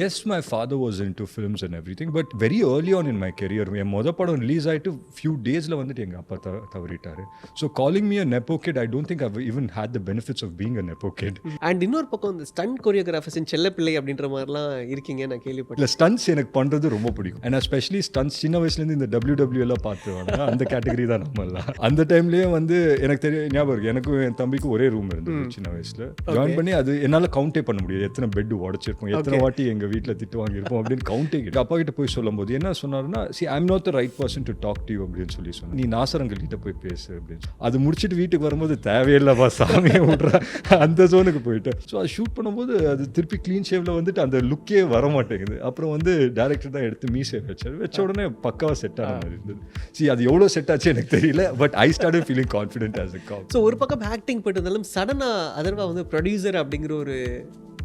Yes, my father was into films and everything, but very early on in my career, என் மொத படம் release ஆகிட்டு few daysல வந்துட்டு எங்கள் அப்பா தவறிட்டாரு. So calling me a nepo kid, I don't think I've even had the benefits of being a nepo kid. And இன்னொரு பக்கம் இந்த stunt கொரியோகிராஃபர்ஸின் செல்லப்பிள்ளை அப்படின்ற மாதிரிலாம் இருக்கீங்க நான் கேள்விப்பட்டேன். இல்லை, ஸ்டன்ஸ் எனக்கு பண்ணுறது ரொம்ப பிடிக்கும். அண்ட் எஸ்பெஷலி ஸ்டன்ஸ் சின்ன வயசுலேருந்து இந்த WWE எல்லாம் பார்த்துருவாங்க, அந்த கேட்டகரி தான் நம்மலாம். அந்த டைம்லேயே வந்து எனக்கு தெரியும், ஞாபகம் இருக்குது, எனக்கும் என் தம்பிக்கும் ஒரே ரூம் இருந்தது சின்ன வயசில். ஜாயின் பண்ணி அது என்னால் கவுண்டே பண்ண முடியாது, எத்தனை பெட் உடச்சிருப்போம், எத்தனை வாட்டி எங்கள் வீட்டில் திட்டு வாங்கியிருப்போம் அப்படின்னு கவுண்டே கிட்ட அப்பா கிட்ட போய் சொல்லும் போது என்ன சொன்னாருன்னா, see I'm not the right person to talk to you அப்படின்னு சொல்லி சொன்னேன். நீ நாசரங்கள் கிட்ட போய் பேசு அப்படின்னு. அது முடிச்சுட்டு வீட்டுக்கு வரும்போது தேவையில்லவா சாமியை விட்ற அந்த ஜோனுக்கு போயிட்டேன். ஸோ அது ஷூட் பண்ணும்போது அது திருப்பி க்ளீன் ஷேவ்ல வந்துட்டு அந்த லுக்கே வர மாட்டேங்குது. அப்புறம் வந்து டேரக்டர் தான் எடுத்து மீசை வச்ச உடனே பக்காவாக செட் ஆன மாதிரி இருந்தது. சி அது எவ்வளோ செட் ஆச்சு எனக்கு தெரியல, but I started feeling confident as a cop. So ஒரு பக்கம் ஆக்டிங் போயிட்டு இருந்தாலும் சடனாக அதர்வா வந்து ப்ரொடியூசர் அப்படிங்கிற ஒரு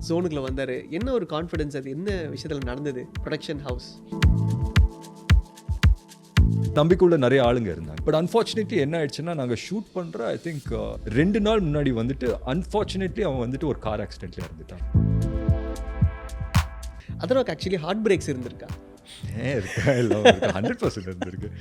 ஜோனுக்குள்ள வந்தார். என்ன ஒரு கான்ஃபிடன்ஸ், அது என்ன விஷயத்தில் நடந்தது? ப்ரொடக்ஷன் ஹவுஸ் தம்பிக்குள்ள நிறைய ஆளுங்க இருந்தாங்க. பட் அன்ஃபார்ச்சுனேட்லி என்ன ஆயிடுச்சுன்னா, நாங்கள் ஷூட் பண்ணுற ஐ திங்க் 2 நாள் முன்னாடி வந்துட்டு அன்ஃபார்ச்சுனேட்லி அவன் வந்துட்டு ஒரு கார் ஆக்சிடென்ட்ல இறந்துட்டான். அதர்வாக்கு ஆக்சுவலி ஹார்ட் பிரேக்ஸ் இருந்திருக்கா? இருக்கா, எல்லாம் 100% இருந்திருக்கு.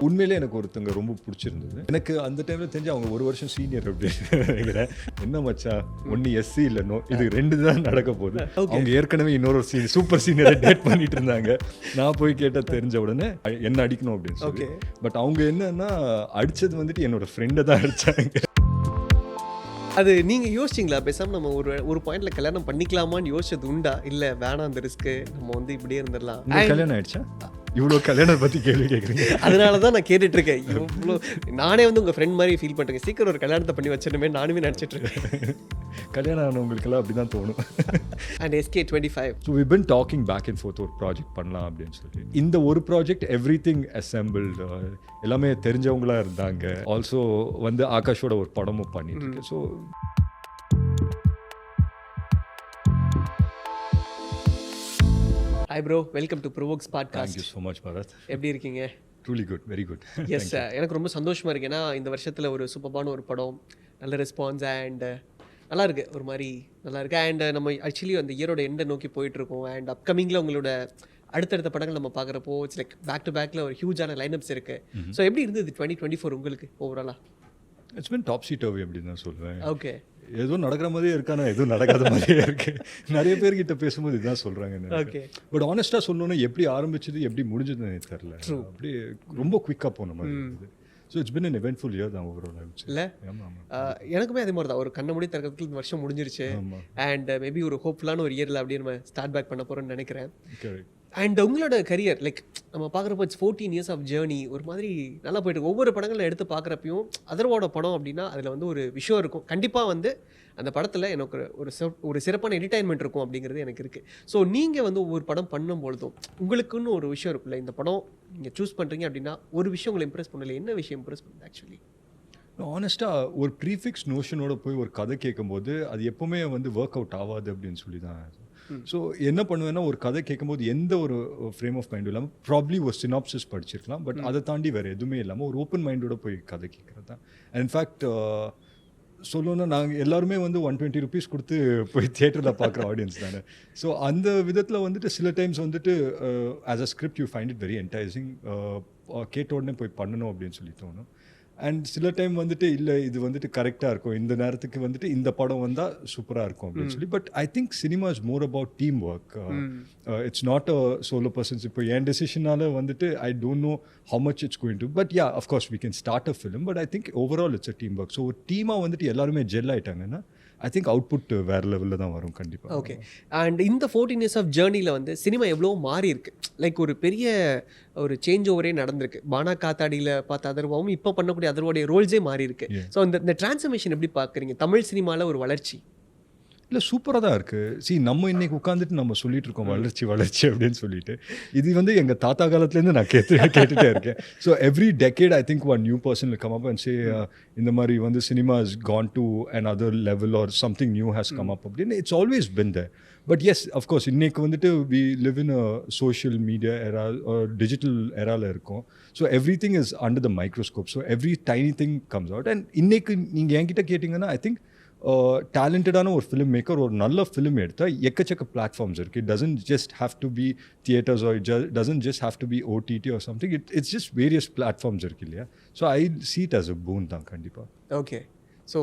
உண்மையிலே எனக்கு ஒருத்தங்க ரொம்ப பிடிச்சிருந்தது. எனக்கு அந்த டைம்ல தெரிஞ்சு அவங்க 1 வருஷம் சீனியர் அப்படின்னு. என்ன மச்சா, ஒன்னு எஸ்சி இல்லைனோ, இது 2 தான் நடக்க போகுது. அவங்க ஏற்கனவே இன்னொரு சூப்பர் சீனியரை டேட் பண்ணிட்டு இருந்தாங்க. நான் போய் கேட்ட தெரிஞ்ச உடனே என்ன அடிக்கணும் அப்படின்னு சொல்லி. பட் அவங்க என்னன்னா அடிச்சது வந்துட்டு என்னோட ஃப்ரெண்டை தான் அடிச்சாங்க. அது நீங்க யோசிச்சிங்களா, பேசாம நம்ம ஒரு பாயிண்ட்ல கல்யாணம் பண்ணிக்கலாமான்னு யோசிச்சது உண்டா? இல்ல வேணாம், அந்த ரிஸ்க் நம்ம வந்து இப்படியே இருந்துடலாம். கல்யாணம் ஆயிடுச்சா? இவ்வளோ கல்யாணம் பற்றி கேள்வி கேட்குறீங்க. அதனால தான் நான் கேட்டுட்டு இருக்கேன். இவ்வளோ நானே வந்து உங்கள் ஃப்ரெண்ட் மாதிரி ஃபீல் பண்ணுறேன். சீக்கிரம் ஒரு கல்யாணத்தை பண்ணி வச்சிருமே நானுமே நினச்சிட்டு இருக்கேன். கல்யாணம் ஆனவங்களுக்கெல்லாம் அப்படி தான் தோணும். And SK25. So we been talking back and forth ஒரு ப்ராஜெக்ட் பண்ணலாம் அப்படின்னு சொல்லி. இந்த ஒரு ப்ராஜெக்ட் எவ்ரிதிங் அசெம்பிள்டு, எல்லாமே தெரிஞ்சவங்களா இருந்தாங்க. ஆல்சோ வந்து ஆகாஷோட ஒரு படமும் பண்ணிட்டு இருக்கு. So Hi bro, welcome to Provoke's podcast. Thank you so much, Bharat. எப்படி இருக்கீங்க? Truly good, very good. Yes, எனக்கு ரொம்ப சந்தோஷமா இருக்கு. ஏன்னா இந்த வருஷத்துல ஒரு சூப்பரான ஒரு படம், நல்ல ரெஸ்பான்ஸ் அண்ட் நல்லா இருக்கு, ஒரு மாதிரி நல்லா இருக்கு. அண்ட் நம்ம ஆக்சுவலி அந்த இயரோட எண்டை நோக்கி போயிட்டு இருக்கோம். அண்ட் அப்கமிங்ல உங்களோட அடுத்தடுத்த படங்கள் நம்ம பார்க்குறப்போ இட்ஸ் லைக் பேக் டு பேக்ல ஒரு ஹியூஜான லைனப்ஸ் இருக்கு. ஸோ எப்படி இருந்தது 2024 உங்களுக்கு ஓவராலா? இட்ஸ் பின் டாப் சீட் அவே அப்படின்னு தான் சொல்லுவேன். ஓகே, ஏதோ நடக்கிற மாதிரியே இருக்கானா, எதுவும் நடக்காத மாதிரியே இருக்கு. நிறைய பேர்கிட்ட பேசும்போது இதுதான் சொல்றாங்க. ஓகே, பட் ஆனஸ்டா சொல்லணும்னா எப்படி ஆரம்பிச்சது எப்படி முடிஞ்சதுன்னு எனக்கு தெரியல. அப்படியே ரொம்ப குவிக்கா போன மாதிரி இருந்தது. So it's been an eventful year தான் ஓவரால் ஆயிடுச்சு. இல்லை எனக்குமே அதே மாதிரி தான். ஒரு கண்ண மூடி திறக்கிறதுக்கு இந்த வருஷம் முடிஞ்சிருச்சு. அண்ட் மேபி ஒரு ஹோப்ஃபுல்லான ஒரு இயரில் அப்படியே நம்ம ஸ்டார்ட் பேக் பண்ண போகிறோம்னு நினைக்கிறேன். அண்ட் உங்களோட கரியர் லைக் நம்ம பார்க்குறப்போ இட்ஸ் 14 years ஆஃப் ஜேர்னி, ஒரு மாதிரி நல்லா போயிட்டு ஒவ்வொரு படங்களை எடுத்து பார்க்குறப்பையும் அதர்வாவோட படம் அப்படின்னா அதில் வந்து ஒரு விஷயம் இருக்கும். கண்டிப்பாக வந்து அந்த படத்தில் எனக்கு ஒரு சிறப்பான என்டர்டைன்மெண்ட் இருக்கும் அப்படிங்கிறது எனக்கு இருக்குது. ஸோ நீங்கள் வந்து ஒவ்வொரு படம் பண்ணும்பொழுதும் உங்களுக்குன்னு ஒரு விஷயம் இருக்குல்ல, இந்த படம் நீங்கள் சூஸ் பண்ணுறீங்க அப்படின்னா ஒரு விஷயம் உங்களை இம்ப்ரெஸ் பண்ணல, என்ன விஷயம் இம்ப்ரெஸ் பண்ணுது? ஆக்சுவலி ஆனஸ்ட்டாக ஒரு ப்ரீஃபிக்ஸ் நோஷனோட போய் ஒரு கதை கேட்கும்போது அது எப்போவுமே வந்து ஒர்க் அவுட் ஆகாது அப்படின்னு சொல்லி தான். ஸோ என்ன பண்ணுவேன்னா, ஒரு கதை கேட்கும்போது எந்த ஒரு ஃப்ரேம் ஆஃப் மைண்டும் இல்லாமல் ப்ராப்ளி ஒரு சினாப்சிஸ் படிச்சிருக்கலாம், பட் அதை தாண்டி வேறு எதுவுமே இல்லாமல் ஒரு ஓப்பன் மைண்டோட போய் கதை கேட்குறது தான். இன்ஃபேக்ட் சொல்லணும்னா நாங்கள் எல்லாருமே வந்து 120 rupees கொடுத்து போய் தியேட்டரில் பார்க்குற ஆடியன்ஸ் தானே. ஸோ அந்த விதத்தில் வந்துட்டு சில டைம்ஸ் வந்துட்டு as a script you find it very enticing, கேட்ட உடனே போய் பண்ணணும் அப்படின்னு சொல்லி தோணும். அண்ட் சில டைம் வந்துட்டு இல்லை இது வந்துட்டு கரெக்டாக இருக்கும், இந்த நேரத்துக்கு வந்துட்டு இந்த படம் வந்தால் சூப்பராக இருக்கும் அப்படின்னு சொல்லி. But I think cinema is more about team work. It's not a solo persons. இப்போ என் டெசிஷனால வந்துட்டு ஐ don't no how much it's going to, but yeah, of course we can start a film, but I think overall it's a team work. So ஒரு டீமாக வந்துட்டு எல்லாருமே gel ஆகிட்டாங்கன்னா I think output வேறு லெவலில் தான் வரும் கண்டிப்பாக. ஓகே, அண்ட் இந்த 14 years ஆஃப் ஜேர்னியில் வந்து சினிமா எவ்வளோ மாறி இருக்கு. லைக் ஒரு பெரிய ஒரு சேஞ்ச் ஓவரே நடந்திருக்கு. பானா காத்தாடியில் பார்த்த அதர்வாவும் இப்போ பண்ணக்கூடிய அதர்வோடைய ரோல்ஸே மாறி இருக்கு. ஸோ இந்த டிரான்ஸ்ஃபர்மேஷன் எப்படி பார்க்குறீங்க? தமிழ் சினிமாவில் ஒரு வளர்ச்சி இல்லை சூப்பராக தான் இருக்குது. நம்ம இன்னைக்கு உட்காந்துட்டு நம்ம சொல்லிட்டு இருக்கோம் வளர்ச்சி வளர்ச்சி அப்படின்னு சொல்லிட்டு. இது வந்து எங்கள் தாத்தா காலத்துலேருந்து நான் கேட்டுகிட்டே இருக்கேன். So every decade I think one new person will come up and say இந்த மாதிரி வந்து cinema has gone to another level or something new has come up அப்படின்னு. It's always been there. But yes, of course, இன்னைக்கு வந்துட்டு we live in a social media era or digital eraல இருக்கோம். So everything is under the microscope. So every tiny thing comes out. And இன்னைக்கு நீங்கள் என்கிட்ட கேட்டிங்கன்னா I think டேலண்டடான ஒரு film maker ஒரு நல்ல ஃபிலிம் எடுத்தால் எக்கச்சக்க பிளாட்ஃபார்ம்ஸ் இருக்குது. It doesn't just have to be theatres or doesn't just have to be OTT or something. It's just various platforms இருக்கு இல்லையா. So I see it as a boon தான் கண்டிப்பாக. Okay. So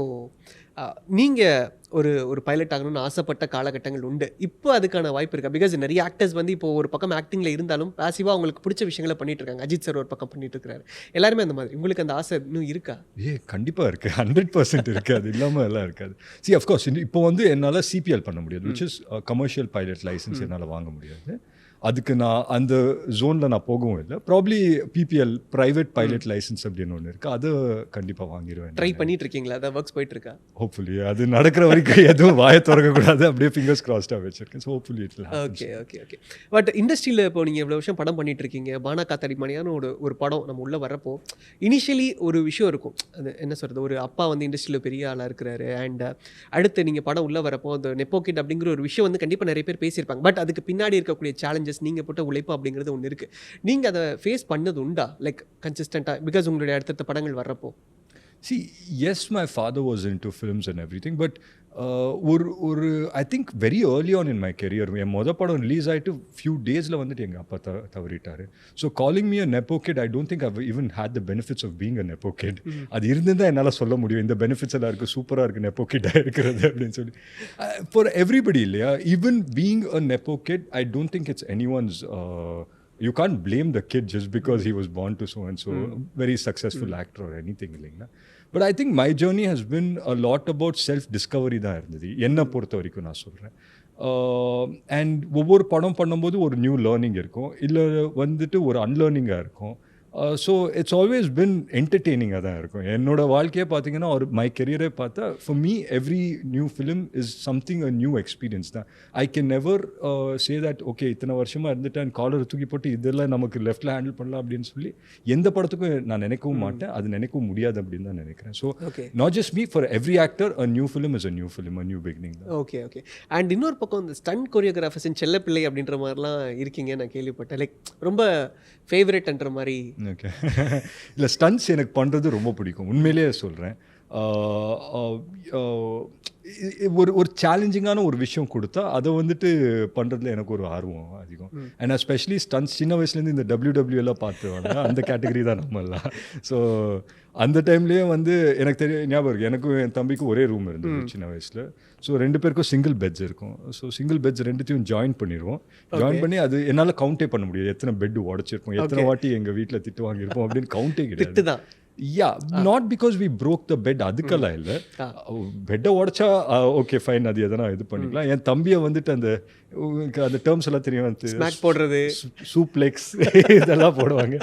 நீங்கள் ஒரு pilot ஆகணும்னு ஆசைப்பட்ட காலகட்டங்கள் உண்டு. இப்போ அதுக்கான வாய்ப்பு இருக்கா? பிகாஸ் நிறைய ஆக்டர்ஸ் வந்து இப்போ ஒரு பக்கம் ஆக்டிங்கில் இருந்தாலும் பாசிவாக அவங்களுக்கு பிடிச்ச விஷயங்களை பண்ணிட்டு இருக்காங்க. அஜித் சார் ஒரு பக்கம் பண்ணிட்டு இருக்காரு. எல்லாருமே அந்த மாதிரி. உங்களுக்கு அந்த ஆசை இன்னும் இருக்கா? கண்டிப்பாக இருக்குது. 100% இருக்குது. அது இல்லாமல் எல்லாம் இருக்காது. சி அஃப்கோர்ஸ் இப்போ வந்து என்னால் சிபிஎல் பண்ண முடியாது, which is commercial pilot licence என்னால் வாங்க முடியாது. அதுக்கு நான் அந்த ஜோனில் நான் போகவும் இல்லை. Probably PPL private pilot licence அப்படின்னு ஒன்று இருக்குது, அது கண்டிப்பாக வாங்கிடுவேன். ட்ரை பண்ணிட்டு இருக்கீங்களா? அதான் ஒர்க்ஸ் போயிட்டு இருக்கா? ஹோப்ஃபுல்லி அது நடக்கிற வரைக்கும் எதுவும் வாயை திறக்கக்கூடாது, அப்படியே ஃபிங்கர்ஸ் கிராஸ்டாக வச்சிருக்கேன். So hopefully it will happen. Okay. But இண்டஸ்ட்ரியில் இப்போ நீங்கள் இவ்வளோ வருஷம் படம் பண்ணிட்டு இருக்கீங்க. பானா காத்தாடிமணியான ஒரு படம் நம்ம உள்ளே வரப்போ இனிஷியலி ஒரு விஷயம் இருக்கும். அது என்ன சொல்கிறது, ஒரு அப்பா வந்து இண்டஸ்ட்ரியில் பெரிய ஆளாக இருக்கிறாரு. அண்ட் அடுத்து நீங்கள் படம் உள்ளே வரப்போ அந்த நெப்போகிட் அப்படிங்கிற ஒரு விஷயம் வந்து கண்டிப்பாக நிறைய பேர் பேசியிருப்பாங்க. பட் அதுக்கு பின்னாடி இருக்கக்கூடிய சேலஞ்சஸ், நீங்கள் போட்ட உழைப்பு அப்படிங்கிறது ஒன்று இருக்குது. நீங்கள் அதை ஃபேஸ் பண்ணது உண்டா, லைக் கன்சிஸ்டண்ட்டாக, பிகாஸ் உங்களுடைய அடுத்தடுத்த படங்கள் வர்றப்போ? See, yes, my father was into films and everything, but I think very early on in my career, என் மொதல் படம் ரிலீஸ் ஆகிட்டு ஃபியூ டேஸில் வந்துட்டு எங்கள் அப்பா தவறிட்டார். So calling me a nepo kid, I don't think I've even had the benefits of being a nepo kid. அது இருந்துதான் என்னால் சொல்ல முடியும் இந்த பெனிஃபிட்ஸ் எல்லாம் இருக்குது, சூப்பராக இருக்குது nepo kid இருக்கிறது அப்படின்னு சொல்லி. For everybody இல்லையா, even being a nepo kid, I don't think it's anyone's you can't blame the kid just because he was born to so and so very successful actor or anything இல்லைங்களா. But I think my journey has been a lot about self discovery தான் இருந்தது என்னை பொறுத்த வரைக்கும் நான் சொல்கிறேன். And ஒவ்வொரு படம் பண்ணும்போது ஒரு நியூ லேர்னிங் இருக்கும், இல்லை வந்துட்டு ஒரு அன்லேர்னிங்காக இருக்கும். ஸோ இட்ஸ் ஆல்வேஸ் பின் என்டர்டெய்னிங்காக தான் இருக்கும். என்னோட வாழ்க்கையை பார்த்தீங்கன்னா மை கெரியரை பார்த்தா for me every new film is something a new experience தான். I can never say that okay இத்தனை வருஷமாக இருந்துட்டேன் காலரை தூக்கி போட்டு இதெல்லாம் நமக்கு லெஃப்டில் ஹேண்டில் பண்ணலாம் அப்படின்னு சொல்லி எந்த படத்துக்கும் நான் நினைக்கவும் மாட்டேன், அது நினைக்கவும் முடியாது அப்படின்னு தான் நினைக்கிறேன். So not just me, for every actor a new film is a new film, a new beginning தான். ஓகே. அண்ட் இன்னொரு பக்கம் இந்த ஸ்டண்ட் கொரியோகிராஃபர்ஸின் செல்லப்பிள்ளை அப்படின்ற மாதிரிலாம் இருக்கீங்க நான் கேள்விப்பட்டேன். லைக் ரொம்ப ஃபேவரட்ன்ற மாதிரி. ஓகே. இல்லை, ஸ்டன்ட்ஸ் எனக்கு பண்ணுறது ரொம்ப பிடிக்கும், உண்மையிலேயே சொல்கிறேன். ஒரு சேலஞ்சிங்கான ஒரு விஷயம் கொடுத்தா அதை வந்துட்டு பண்ணுறதுல எனக்கு ஒரு ஆர்வம் அதிகம். அண்ட் எஸ்பெஷலி ஸ்டன்ட்ஸ் சின்ன வயசுலேருந்து இந்த WW எல்லாம் பார்த்துவாங்க, அந்த கேட்டகரி தான் நம்மலாம். ஸோ அந்த டைம்லேயே வந்து எனக்கு ஞாபகம் இருக்குது, எனக்கும் என் தம்பிக்கும் ஒரே ரூம் இருந்தது சின்ன வயசில். ஸோ 2 பேருக்கும் சிங்கிள் பெட்ஸ் இருக்கும். ஸோ சிங்கிள் பெட்ஸ் 2த்தையும் ஜாயின் பண்ணிடுவோம். ஜாயின் பண்ணி அது என்னால் கவுண்டே பண்ண முடியாது, எத்தனை பெட் உடச்சிருப்போம், எத்தனை வாட்டி எங்கள் வீட்டில் திட்டு வாங்கியிருப்போம் அப்படின்னு கவுண்டே கிடையாது. Not because we broke the bed, அதுக்கெல்லாம் இல்லை. பெட்டை உடச்சா ஓகே ஃபைன், அது எதனா இது பண்ணிக்கலாம். என் தம்பியை வந்துட்டு அந்த டேர்ம்ஸ் எல்லாம் தெரியும், போடுறது, சூப்ளெக்ஸ் இதெல்லாம் போடுவாங்க,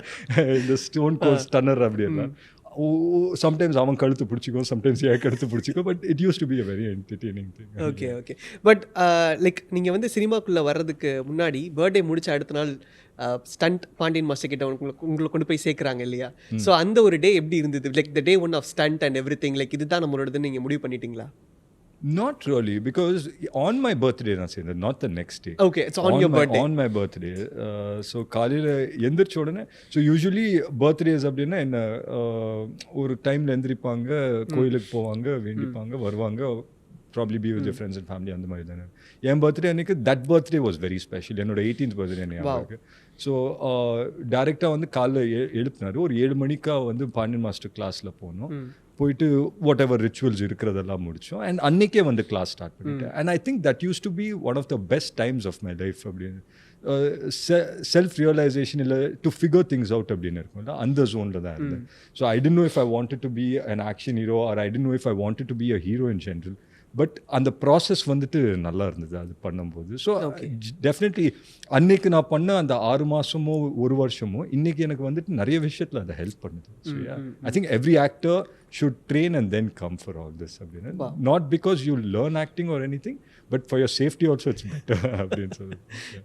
இந்த ஸ்டோன் கோல் ஸ்டன்னர் அப்படின்னா. சம்டைம்ஸ் அவன் கழுத்து பிடிச்சிக்கும், சம்டைம்ஸ் என் கழுத்து பிடிச்சிக்கும். But it used to be a very entertaining thing. Okay. But like நீங்கள் வந்து சினிமாக்குள்ளே வர்றதுக்கு முன்னாடி பர்த்டே முடிச்ச அடுத்த நாள் ஸ்டண்ட் பாண்டியன் மாஸ்டர் கிட்ட உங்களை கொண்டு போய் சேர்க்குறாங்க இல்லையா? ஸோ அந்த ஒரு டே எப்படி இருந்தது? Like the day one of stunt and every thing, like இதுதான் நம்மளோடதுன்னு நீங்கள் முடிவு பண்ணிட்டீங்களா? Not really, because on my birthday நான் சேர்ந்தேன், not the next day. Okay, it's on your birthday. On my birthday. So காலையில் எந்திரிச்ச உடனே, ஸோ யூஸ்வலி பர்த்டேஸ் அப்படின்னா என்ன, ஒரு டைமில் எந்திரிப்பாங்க, கோயிலுக்கு போவாங்க, வேண்டிப்பாங்க, வருவாங்க, probably be with friends and family, அந்த மாதிரி தானே. என் பர்த்டே அன்றைக்கி that birthday was very special. என்னோட 18th பர்த்டே எனக்கு. ஸோ டேரெக்டாக வந்து காலைல எழுப்பினார். ஒரு 7 மணிக்காக வந்து பாண்டியன் மாஸ்டர் கிளாஸில் போனோம். போயிட்டு வாட் எவர் ரிச்சுவல்ஸ் இருக்கிறதெல்லாம் முடித்தோம். அண்ட் அன்றைக்கே வந்து கிளாஸ் ஸ்டார்ட் பண்ணிட்டேன். And I think that used to be one of the best times of my life. அப்படின்னு செல்ஃப் ரியலைசேஷன் இல்லை, டு ஃபிகர் திங்ஸ் அவுட் அப்படின்னு இருக்கும்ல, அந்த ஜோனில் தான் இருந்தேன். So I didn't know if I wanted to be an action hero or I didn't know if I wanted to be a hero in general. But அந்த process வந்துட்டு நல்லா இருந்தது அது பண்ணும்போது. ஸோ டெஃபினெட்லி அன்னைக்கு நான் பண்ண அந்த 6 மாதமோ 1 வருஷமோ இன்னைக்கு எனக்கு வந்துட்டு நிறைய விஷயத்தில் அதை ஹெல்ப் பண்ணுது. So I think every actor should train and then come for all this. Not because you learn acting or anything, but for your safety also it's better.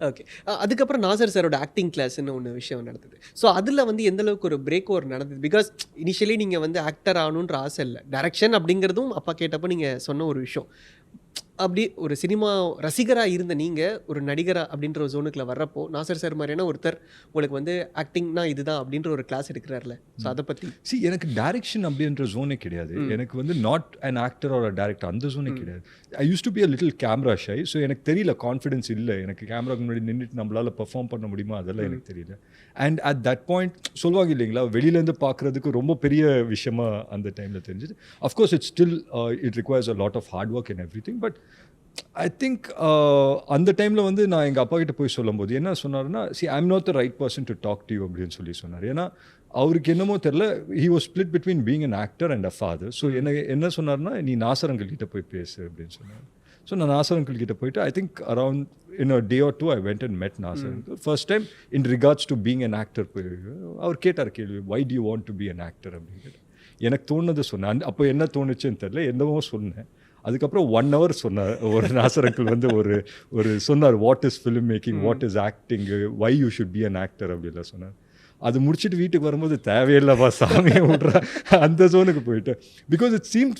Okay. அதுக்கப்புறம் நாசர் சாரோட ஆக்டிங் கிளாஸ்ன்னு ஒன்று விஷயம் நடந்தது. ஸோ அதில் வந்து எந்த அளவுக்கு ஒரு பிரேக் ஓவர் நடந்தது? பிகாஸ் இனிஷியலி நீங்கள் வந்து ஆக்டர் ஆகணுன்ற ஆசை இல்லை, டைரக்ஷன் அப்படிங்கிறதும் அப்பா கேட்டப்போ நீங்கள் சொன்ன ஒரு விஷயம். அப்படி ஒரு சினிமா ரசிகராக இருந்த நீங்கள் ஒரு நடிகரா அப்படின்ற ஒரு ஜோனுக்குள்ள வர்றப்போ நாசர் சார் மாதிரியான ஒருத்தர் உங்களுக்கு வந்து ஆக்டிங்னா இதுதான் அப்படின்ற ஒரு கிளாஸ் எடுக்கிறார்ல, ஸோ அதை பற்றி எனக்கு டைரக்ஷன் அப்படின்ற ஜோனே கிடையாது. எனக்கு வந்து not an actor or director அந்த ஜோனே கிடையாது. I used to be a little camera shy. So எனக்கு தெரியல, கான்ஃபிடன்ஸ் இல்லை எனக்கு. கேமராக்கு முன்னாடி நின்றுட்டு நம்மளால் பெர்ஃபார்ம் பண்ண முடியுமா அதெல்லாம் எனக்கு தெரியல. அண்ட் அட் தட் பாயிண்ட் சொல்லுவாங்க இல்லைங்களா, வெளியிலேருந்து பார்க்குறதுக்கு ரொம்ப பெரிய விஷயமா அந்த டைமில் தெரிஞ்சுது. Of course it's still it requires a lot of hard work and every thing. But I think அந்த டைமில் வந்து நான் எங்கள் அப்பா கிட்ட போய் சொல்லும்போது என்ன சொன்னார்னா, see I am not the right person to talk to you அப்படின்னு சொல்லி சொன்னார். ஏன்னா அவருக்கு என்னமோ தெரில, he was split between being an actor and a father. ஸோ என்ன சொன்னார்னா, நீ நாசர் அங்கிள் கிட்ட போய் பேசு அப்படின்னு சொன்னார். ஸோ நான் நாசர் அங்கிள் கிட்ட போயிட்டு I think around in a day or two I went and met Nassar uncle first time in regards to being an actor. போய் அவர் கேட்டார் கேள்வி, why do you want to be an actor அப்படின்னு கேட்டார். எனக்கு தோணுது சொன்னேன். அப்போ என்ன தோணுச்சுன்னு தெரில, என்னவோ சொன்னேன். அதுக்கப்புறம் 1 hour சொன்னார் ஒரு நாசர் அங்கிள் வந்து ஒரு சொன்னார், what is filmmaking, what is acting, why you should be an actor அப்படிலாம் சொன்னார். அது முடிச்சுட்டு வீட்டுக்கு வரும்போது தேவையில்லைப்பா சாமியை விட்ற அந்த ஜோனுக்கு போயிட்டு, because it seemed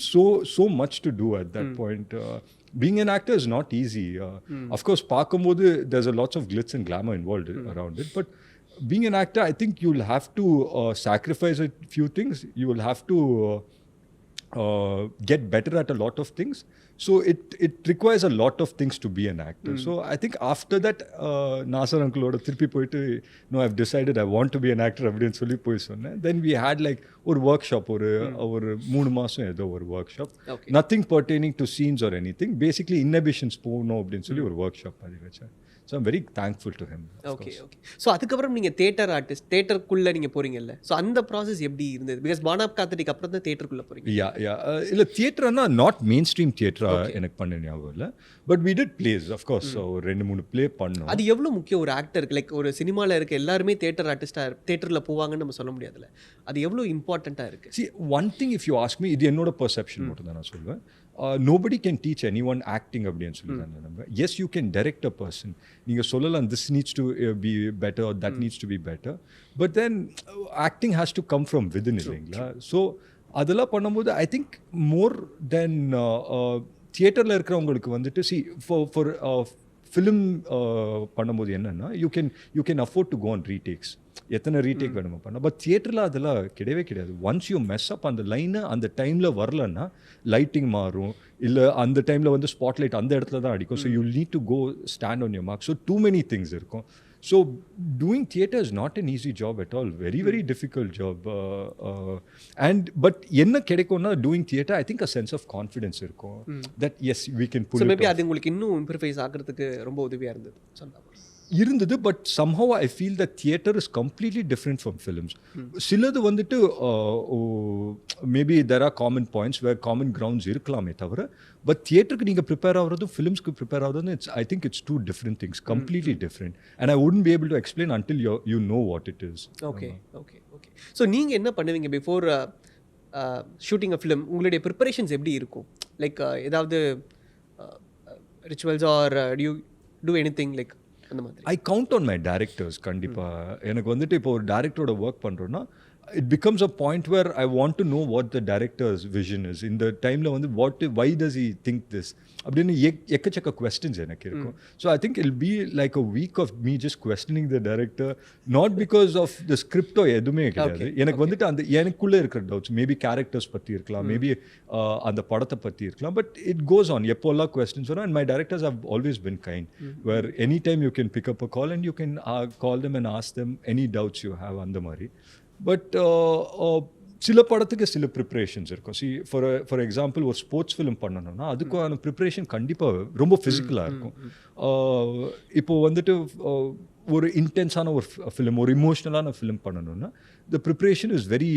so much to do at that point. Being an actor is not easy. Of course, பார்க்கும்போது there's a lots of glitz and glamour involved around it, but being an actor, I think you'll have to sacrifice a few things. You will have to get better at a lot of things. So it requires a lot of things to be an actor. So I think after that, Nasar uncle oda thirpi poitu, no, I've decided I want to be an actor அப்படினு சொல்லி போய் சொன்னேன். Then we had like ஒரு workshop, ஒரு 3 மாசம் ஏதோ ஒரு workshop. Nothing pertaining to scenes or anything. Basically inhibitions போகணும் அப்படின்னு சொல்லி ஒரு workshop மாதிரி வச்சேன். So I'm very thankful to him. Okay. So அதுக்கப்புறம் நீங்கள் தேட்டர் ஆர்டிஸ்ட், தேட்டருக்குள்ளே நீங்கள் போகிறீங்கல்ல, ஸோ அந்த ப்ராசஸ் எப்படி இருந்தது? பிகாஸ் பானாப் காத்தடிக்கு அப்புறம் தான் தேட்டருக்குள்ளே போகிறீங்க. இல்லை தியேட்டர்னா நாட் மெயின் ஸ்ட்ரீம் தியேட்டரா எனக்கு பண்ண ஞாபகம் இல்லை. But we did plays, of course ஒரு 2-3 பிளே பண்ணோம். அது எவ்வளோ முக்கியம் ஒரு ஆக்டருக்கு? லைக் ஒரு சினிமாவில் இருக்க எல்லாருமே தேட்டர் ஆர்டிஸ்டாக தேட்டரில் போவாங்கன்னு நம்ம சொல்ல முடியாதுல்ல, அது எவ்வளோ இம்பார்ட்டண்ட்டாக இருக்குது? See, one thing if you ask me, இது என்னோட பெர்செப்ஷன் மட்டும் தான் நான் சொல்வேன். Nobody can teach anyone acting அப்படின்னு சொல்லி தான் நம்புறேன். Yes, you can direct a person. நீங்கள் சொல்லலாம் this needs to be better or that needs to be better. But then acting has to come from within இல்லைங்களா? ஸோ அதெல்லாம் பண்ணும்போது I think more than தியேட்டரில் இருக்கிறவங்களுக்கு வந்துட்டு see for ஃபிலிம் பண்ணும்போது என்னென்னா you can afford to go on retakes. எத்தனை retake வேணுமா பண்ண. பட் தியேட்டரில் அதெல்லாம் கிடையவே கிடையாது. ஒன்ஸ் யூ மெஸ் அப் அந்த லைனை அந்த டைமில் வரலன்னா லைட்டிங் மாறும், இல்லை அந்த டைமில் வந்து ஸ்பாட்லைட் அந்த இடத்துல தான் அடிக்கும். So you need to go stand on your mark. So too many things இருக்கும். So doing theatre is not an easy job at all. Very, very difficult job. But என்ன கிடைக்கும்னா doing theatre, I think a sense of confidence இருக்கும். That yes, we can pull it off. So maybe அது உங்களுக்கு இன்னும் improvise ஆகிறதுக்கு ரொம்ப உதவியாக இருந்தது. But somehow I feel that theatre is completely different from films. சிலது வந்துட்டு maybe there are common points where common grounds இருக்கலாமே தவிர, பட் தியேட்டருக்கு நீங்கள் ப்ரிப்பேர் ஆகிறதும் ஃபிலிம்ஸ்க்கு ப்ரிப்பேர் ஆகிறதும் I think it's two different things, completely different. And I wouldn't be able to explain until you know what it is. Okay. So நீங்கள் என்ன பண்ணுவீங்க பிஃபோர் ஷூட்டிங் அ ஃபிலிம்? உங்களுடைய ப்ரிப்பரேஷன்ஸ் எப்படி இருக்கும்? லைக் ஏதாவது rituals or do you do anything like அந்த மாதிரி? I count on my directors. கண்டிப்பாக எனக்கு வந்துட்டு இப்போ ஒரு டேரக்டரோட ஒர்க் பண்ணுறோன்னா it becomes a point where I want to know what the director's vision is. In the time la vandu why does he think this அப்படினு எக்கச்சக்க questions எனக்கு இருக்கும். So I think it'll be like a week of me just questioning the director, not because of the script or எதுமே கிடையாது. எனக்கு வந்துட்டு அந்த எனக்குள்ள இருக்கிற doubts, maybe characters பத்தி இருக்கலாம், maybe அந்த படத்தை பத்தி இருக்கலாம், but it goes on. எப்போல்லாம் questions வரும். And my directors have always been kind, where anytime you can pick up a call and you can call them and ask them any doubts you have அந்த மாதிரி. But சில படத்துக்கு சில preparations இருக்கும். C for example ஒரு sports film பண்ணணும்னா அதுக்கான preparation கண்டிப்பாக ரொம்ப ஃபிசிக்கலாக இருக்கும். இப்போது வந்துட்டு ஒரு இன்டென்ஸான ஒரு ஃபிலிம், ஒரு இமோஷ்னலான ஃபிலிம் பண்ணணும்னா the preparation is very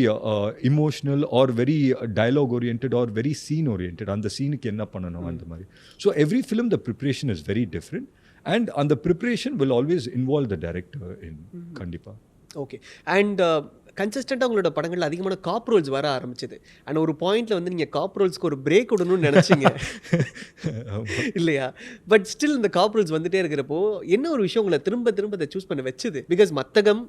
emotional or very dialogue oriented or very scene oriented. அந்த சீனுக்கு என்ன பண்ணணும் அந்த மாதிரி. So every film the preparation is very different and அந்த preparation will always involve the director in. கண்டிப்பாக. ஓகே. அண்ட் கன்சிஸ்டண்ட்டாக உங்களோட படங்களில் அதிகமான காப் ரோல்ஸ் வர ஆரம்பிச்சது. ஆனால் ஒரு பாயிண்டில் வந்து நீங்கள் காப் ரோல்ஸ்க்கு ஒரு பிரேக் விடணும்னு நினச்சிங்க இல்லையா? பட் ஸ்டில் இந்த காப் ரோல்ஸ் வந்துட்டே இருக்கிறப்போ என்ன ஒரு விஷயம் உங்களை திரும்ப அதை சூஸ் பண்ண வச்சுது? பிகாஸ் மத்தகம்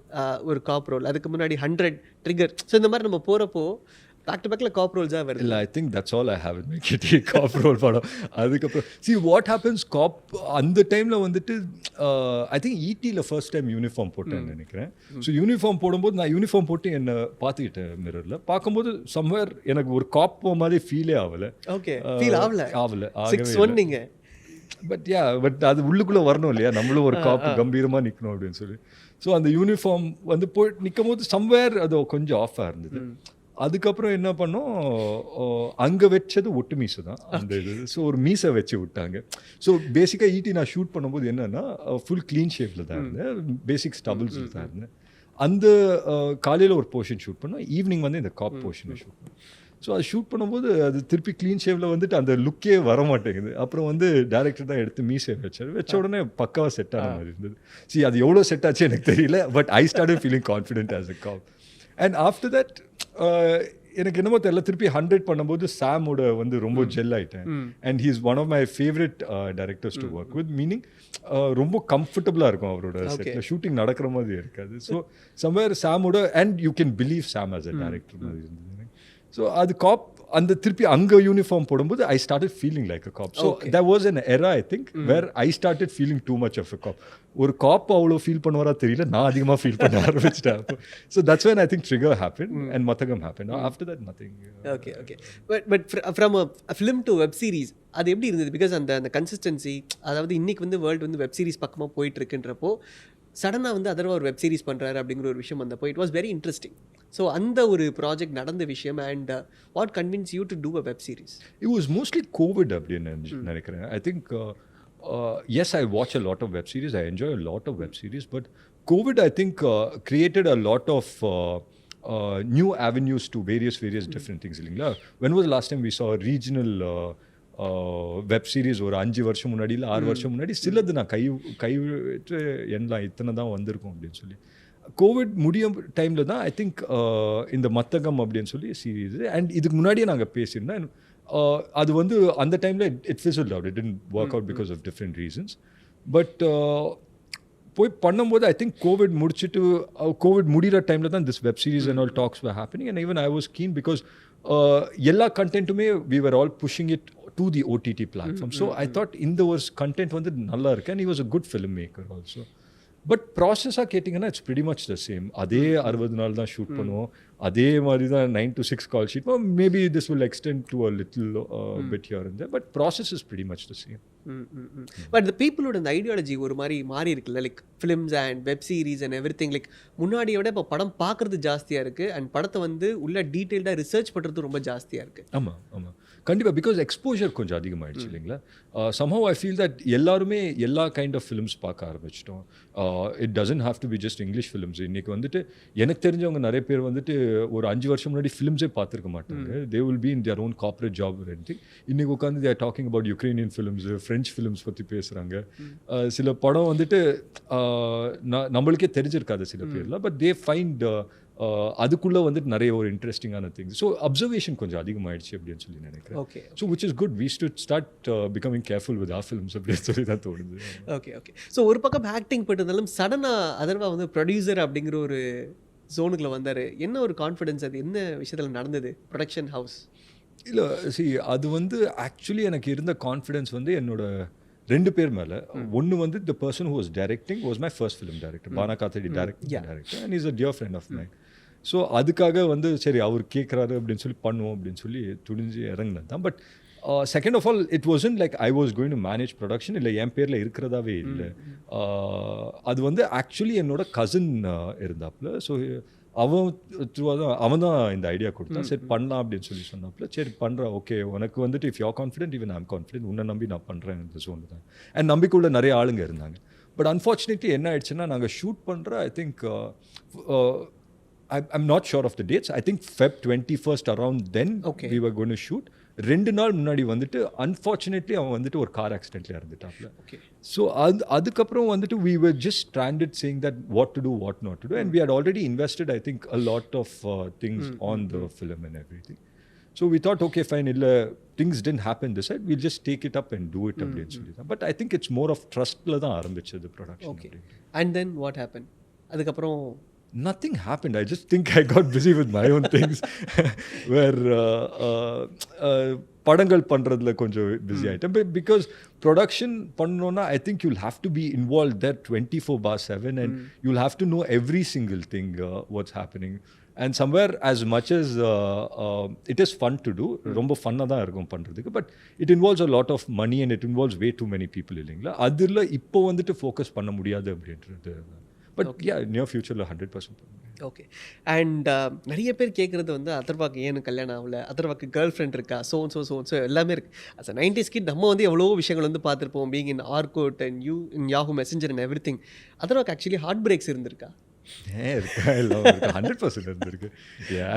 ஒரு காப் ரோல், அதுக்கு முன்னாடி 100 ட்ரிகர். ஸோ இந்த மாதிரி நம்ம போகிறப்போ பேக் டு பேக்கில் காப் ரோல்ஸாக வருது. இல்லை, ஐ think that's all I have in my கிட்டி, காப் ரோல் படம். அதுக்கப்புறம் சி வாட் ஹேப்பன்ஸ், காப் அந்த டைமில் வந்துட்டு ஐ திங்க் ஈடியில் ஃபர்ஸ்ட் டைம் யூனிஃபார்ம் போட்டேன்னு நினைக்கிறேன். ஸோ யூனிஃபார்ம் போடும்போது நான் யூனிஃபார்ம் போட்டு என்னை பார்த்துக்கிட்டேன் மிரரில். பார்க்கும்போது சம்வேர் எனக்கு ஒரு காப் மாதிரி ஃபீலே ஆகலை. ஓகே, ஃபீல் ஆகலை. ஆகவே பட் அது உள்ளுக்குள்ளே வரணும் இல்லையா, நம்மளும் ஒரு காப்பு கம்பீரமாக நிற்கணும் அப்படின்னு சொல்லி. ஸோ அந்த யூனிஃபார்ம் வந்து போய் நிற்கும் போது சம்வேர் அது கொஞ்சம் ஆஃபாக இருந்தது. அதுக்கப்புறம் என்ன பண்ணோம், அங்கே வச்சது ஒட்டு மீசை தான் அந்த இது. ஸோ ஒரு மீசை வச்சு விட்டாங்க. ஸோ பேசிக்காக ஈட்டி நான் ஷூட் பண்ணும்போது என்னென்னா ஃபுல் க்ளீன் ஷேப்பில் தான் இருந்தேன், பேசிக் ஸ்டபிள்ஸில் தான் இருந்தேன். அந்த காலையில் ஒரு போர்ஷன் ஷூட் பண்ணோம், ஈவினிங் வந்து இந்த காப் போர்ஷனை ஷூட் பண்ணோம். ஸோ அது ஷூட் பண்ணும்போது அது திருப்பி க்ளீன் ஷேப்பில் வந்துட்டு அந்த லுக்கே வர மாட்டேங்குது. அப்புறம் வந்து டேரக்டர் தான் எடுத்து மீசை வச்ச உடனே பக்காவாக செட் ஆன மாதிரி இருந்தது. சி அது எவ்வளோ செட் ஆச்சு எனக்கு தெரியல, but I started feeling confident as a cop. And after that எனக்கு என்னமோ தெரியல, திருப்பி 100 பண்ணும்போது சாமோட வந்து ரொம்ப ஜெல் ஆகிட்டேன். And he is one of my favourite directors to work with. Meaning ரொம்ப கம்ஃபர்டபுளாக இருக்கும் அவரோட செட்டில், ஷூட்டிங் நடக்கிற மாதிரி இருக்காது. ஸோ சம்வேர் சாமோட and you can believe Sam as a director மாதிரி இருந்தது. ஸோ அது காப் அந்த திருப்பி அங்கே யூனிஃபார்ம் போடும்போது I started feeling like a cop. So there was an era I think where I started feeling too much of a cop. ஒரு cop அவ்வளோ feel பண்ணுவாரா தெரியல, நான் அதிகமாக ஃபீல் பண்ண ஆரம்பிச்சிட்டேன். So that's when I think trigger happened and Mathagam happened. After that nothing. Okay. But from a film to web series அது எப்படி இருந்தது? பிகாஸ் அந்த கன்சிஸ்டன்சி, அதாவது இன்னைக்கு வந்து வேர்ல்டு வந்து வெப் சீரிஸ் பக்கமாக போயிட்டு இருக்குன்றப்போ சடனாக வந்து அதர்வா ஒரு வெப் சீரிஸ் பண்ணுறாரு அப்படிங்கிற ஒரு விஷயம் வந்தப்போ it was very interesting. So அந்த ஒரு ப்ராஜெக்ட் நடந்த விஷயம் and what convince you to do a web series? It was mostly COVID அப்படின்னு நினைக்கிறேன். I think yes, I watch a lot of web series, I enjoy a lot of web series, but COVID I think created a lot of new avenues to various different things. When was the last time we saw a regional web series ஒரு 5 வருஷம் முன்னாடி இல்லை 6 வருஷம் முன்னாடி சிலது நான் கைவிட்டு எண்ணலாம் இத்தனை தான் வந்திருக்கும் அப்படின்னு சொல்லி. கோவிட் முடியும் டைமில் தான் ஐ திங்க் இந்த மத்தகம் அப்படின்னு சொல்லி சீரீஸ். அண்ட் இதுக்கு முன்னாடியே நாங்கள் பேசியிருந்தோம். அது வந்து அந்த டைமில் it fizzled out, it didn't work out because of different reasons. But போய் பண்ணும்போது ஐ திங்க் கோவிட் முடிகிற டைமில் தான் this web series and all talks were happening. And even I was keen because எல்லா கண்டென்ட்டுமே we were all pushing it to the OTT platform. So I thought இந்த ஒரு content வந்து நல்லா இருக்கு. And he was a good filmmaker also. But ப்ராசஸாக கேட்டிங்கன்னா it's pretty much the same. அதே 60 நாள் தான் ஷூட் பண்ணுவோம், அதே மாதிரி தான் 9 to 6 call sheet. Maybe this will extend to a little bit here and there, but process is pretty much the same. பட் இந்த பீப்புளோட இந்த ஐடியாலஜி ஒரு மாதிரி மாறி இருக்குல்ல, like films and web series and every thing. Like முன்னாடியை விட இப்போ படம் பார்க்குறது ஜாஸ்தியாக இருக்குது அண்ட் படத்தை வந்து உள்ள டீட்டெயில்டாக ரிசர்ச் பண்ணுறது ரொம்ப ஜாஸ்தியாக இருக்குது. ஆமாம் கண்டிப்பாக, பிகாஸ் எக்ஸ்போஜர் கொஞ்சம் அதிகமாகிடுச்சு இல்லைங்களா. somehow I feel that எல்லாருமே எல்லா கைண்ட் ஆஃப் ஃபிலிம்ஸ் பார்க்க ஆரம்பிச்சிட்டோம். It doesn't have to be just English films. இன்றைக்கி வந்துட்டு எனக்கு தெரிஞ்சவங்க நிறைய பேர் வந்துட்டு ஒரு 5 வருஷம் முன்னாடி ஃபிலிம்ஸே பார்த்துருக்க மாட்டாங்க. They will be in their own corporate job or anything. இன்றைக்கி உட்காந்து they are talking about Ukrainian films, French films பற்றி பேசுகிறாங்க. சில படம் வந்துட்டு நம்மளுக்கே தெரிஞ்சிருக்காது சில பேரில், பட் தே ஃபைண்ட் அதுக்குள்ளே வந்துட்டு நிறைய ஒரு இன்ட்ரெஸ்டிங்கான திங்ஸ். ஸோ அப்சர்வேஷன் கொஞ்சம் அதிகமாகிடுச்சு அப்படின்னு சொல்லி நினைக்கிறேன். Okay, so which is good. We should start becoming careful with our films அப்படின்னு சொல்லி தான் தோணுது. ஓகே. ஸோ ஒரு பக்கம் ஆக்டிங் போட்டிருந்தாலும் சடனாக அதர்வா வந்து ப்ரொடியூசர் அப்படிங்கிற ஒரு ஜோனுக்குள்ள வந்தார். என்ன ஒரு கான்ஃபிடென்ஸ், அது என்ன விஷயத்தில் நடந்தது? ப்ரொடக்ஷன் ஹவுஸ் இல்லை அது வந்து ஆக்சுவலி எனக்கு இருந்த கான்ஃபிடென்ஸ் வந்து என்னோட 2 பேர் மேலே. ஒன்று வந்து the person who was directing was my first film director, Baana Kaathadi director, and is a dear friend of mine. So அதுக்காக வந்து சரி அவர் கேட்குறாரு அப்படின்னு சொல்லி பண்ணுவோம் அப்படின்னு சொல்லி துணிஞ்சு இறங்கினது தான். But second of all it wasn't like I was going to manage production, இல்லை என் பேரில் இருக்கிறதாவே இல்லை. அது வந்து ஆக்சுவலி என்னோட கசின் இருந்தாப்புல. ஸோ அவன் தான் இந்த ஐடியா கொடுத்தான். சரி பண்ணலாம் அப்படின்னு சொல்லி சொன்னாப்புல. சரி பண்ணுறேன், ஓகே உனக்கு வந்துட்டு if you are confident even I am confident, உன்னை நம்பி நான் பண்ணுறேன் இந்த ஜோனு தான். அண்ட் நம்பிக்கையுள்ள நிறைய ஆளுங்க இருந்தாங்க. பட் அன்ஃபார்ச்சுனேட்லி என்ன ஆயிடுச்சுன்னா நாங்கள் ஷூட் பண்ணுற I think I'm not sure of the dates. I think Feb 21st around then we were going to shoot. 2 நாள் முன்னாடி வந்துட்டு அன்ஃபார்ச்சுனேட்லி அவன் வந்துட்டு ஒரு கார் ஆக்சிடென்ட்ல இறந்துட்டாப்ல. ஸோ அதுக்கப்புறம் வந்துட்டு we were just stranded saying that what to do, what not to do. And we had already invested I think a lot of things on the film and everything. So we thought okay fine, illa things didn't happen this side, we'll just take it up and do it அப்படினு சொல்லிதான். But I think it's more of trustல தான் ஆரம்பிச்சது production. Okay. And then what happened? அதுக்கப்புறம் nothing happened. I just think I got busy with my own things where படங்கள் பண்ணுறதுல கொஞ்சம் busy ஆகிட்டேன். Because production பண்ணோன்னா I think you'll have to be involve that 24/7 and you'll have to know every single thing what's happening. And somewhere as much as it is fun to do, ரொம்ப ஃபன்னாக தான் இருக்கும் பண்ணுறதுக்கு, but it involves a lot of money and it involves way too many people இல்லைங்களா. அதில் இப்போ வந்துட்டு focus பண்ண முடியாது அப்படின்றது. பட் நியர் ஃபியூச்சரில் 100% பண்ணுவேன். ஓகே. அண்ட் நிறைய பேர் கேட்குறது வந்து அதர்வாக்கு ஏன்னு கல்யாணம் ஆகல, அதர்வாக்கு கேர்ள் ஃப்ரெண்ட் இருக்கா, ஸோ எல்லாமே இருக்குது. அஸ் அ 90s kid நம்ம வந்து எவ்வளோ விஷயங்கள் வந்து பார்த்துருப்போம், being in Orkut and in Yahoo Messenger and every thing. அதர்வாக்கு ஆக்சுவலி ஹார்ட் பிரேக்ஸ் இருந்திருக்கா? இருக்கா, எல்லாம் 100% இருந்திருக்கு.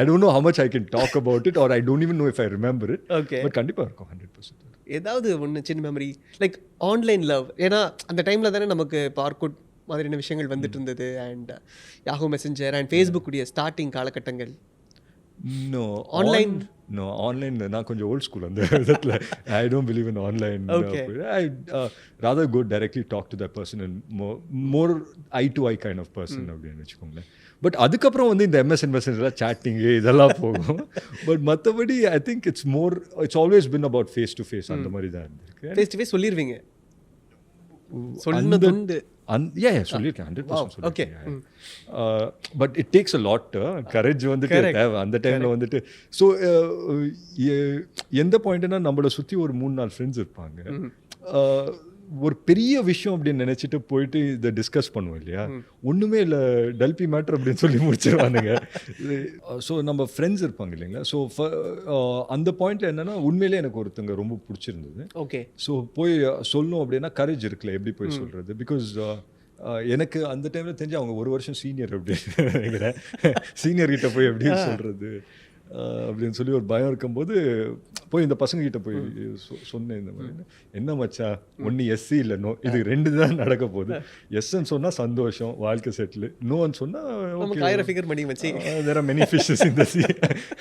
I don't know how much I can talk about it or I don't even know if I remember it. Okay. But கண்டிப்பாக இருக்கும் 100%. ஏதாவது ஒன்று சின்ன மெமரி லைக் ஆன்லைன் லவ், ஏன்னா அந்த டைமில் தானே நமக்கு இப்போ ஆர்கோட் மாதிரியான விஷயங்கள் வந்துட்டு இருந்தது and Yahoo Messenger and Facebook உடைய ஸ்டார்டிங் காலகட்டங்கள். ஆன்லைன் நான் கொஞ்சம் ஓல்ட் ஸ்கூல் அந்த விதத்தில். I don't believe in online. I rather go directly talk to that person and more eye to eye kind of person அப்படின்னு வச்சுக்கோங்களேன். பட் அதுக்கப்புறம் வந்து இந்த எம்எஸ்என் மெசஞ்சர்லாம் சாட்டிங்கு இதெல்லாம் போகும். பட் மற்றபடி I think it's always been about face to face. அந்த மாதிரி தான் இருந்திருக்கு. ஃபேஸ் டு ஃபேஸ் சொல்லிடுவீங்க? சொல்லியிருக்கேன் 100% சொல்லியிருக்கேன். But it takes a lot courage வந்துட்டு தேவை அந்த டைமில் வந்துட்டு. ஸோ எந்த பாயிண்ட்னா நம்மளை சுற்றி ஒரு 3-4 ஃப்ரெண்ட்ஸ் இருப்பாங்க. ஒரு பெரிய விஷயம் அப்படின்னு நினச்சிட்டு போயிட்டு இதை டிஸ்கஸ் பண்ணுவோம் இல்லையா, ஒன்றுமே இல்லை டல்பி மேட்ரு அப்படின்னு சொல்லி முடிச்சிருவானுங்க. ஸோ நம்ம ஃப்ரெண்ட்ஸ் இருப்பாங்க இல்லைங்களா. ஸோ அந்த பாயிண்ட்டில் என்னென்னா உண்மையிலே எனக்கு ஒருத்தங்க ரொம்ப பிடிச்சிருந்தது. ஓகே. ஸோ போய் சொல்லணும் அப்படின்னா கரேஜ் இருக்குல்ல, எப்படி போய் சொல்கிறது. பிகாஸ் எனக்கு அந்த டைமில் தெரிஞ்சு அவங்க 1 வருஷம் சீனியர் அப்படின்னு நினைக்கிறேன். சீனியர்கிட்ட போய் எப்படி சொல்கிறது அப்படின்னு சொல்லி ஒரு பயம் இருக்கும்போது போய் இந்த பசங்ககிட்ட போய் சொன்னேன் இந்த மாதிரி. என்ன மச்சா, ஒன்று எஸ்சி இல்லை நோ, இது 2 தான் நடக்க போகுது. எஸ்ன்னு சொன்னால் சந்தோஷம், வாழ்க்கை செட்டில். நோன்னு சொன்னால் ஃபிகர் பண்ணி வச்சு there are many fishes in the sea.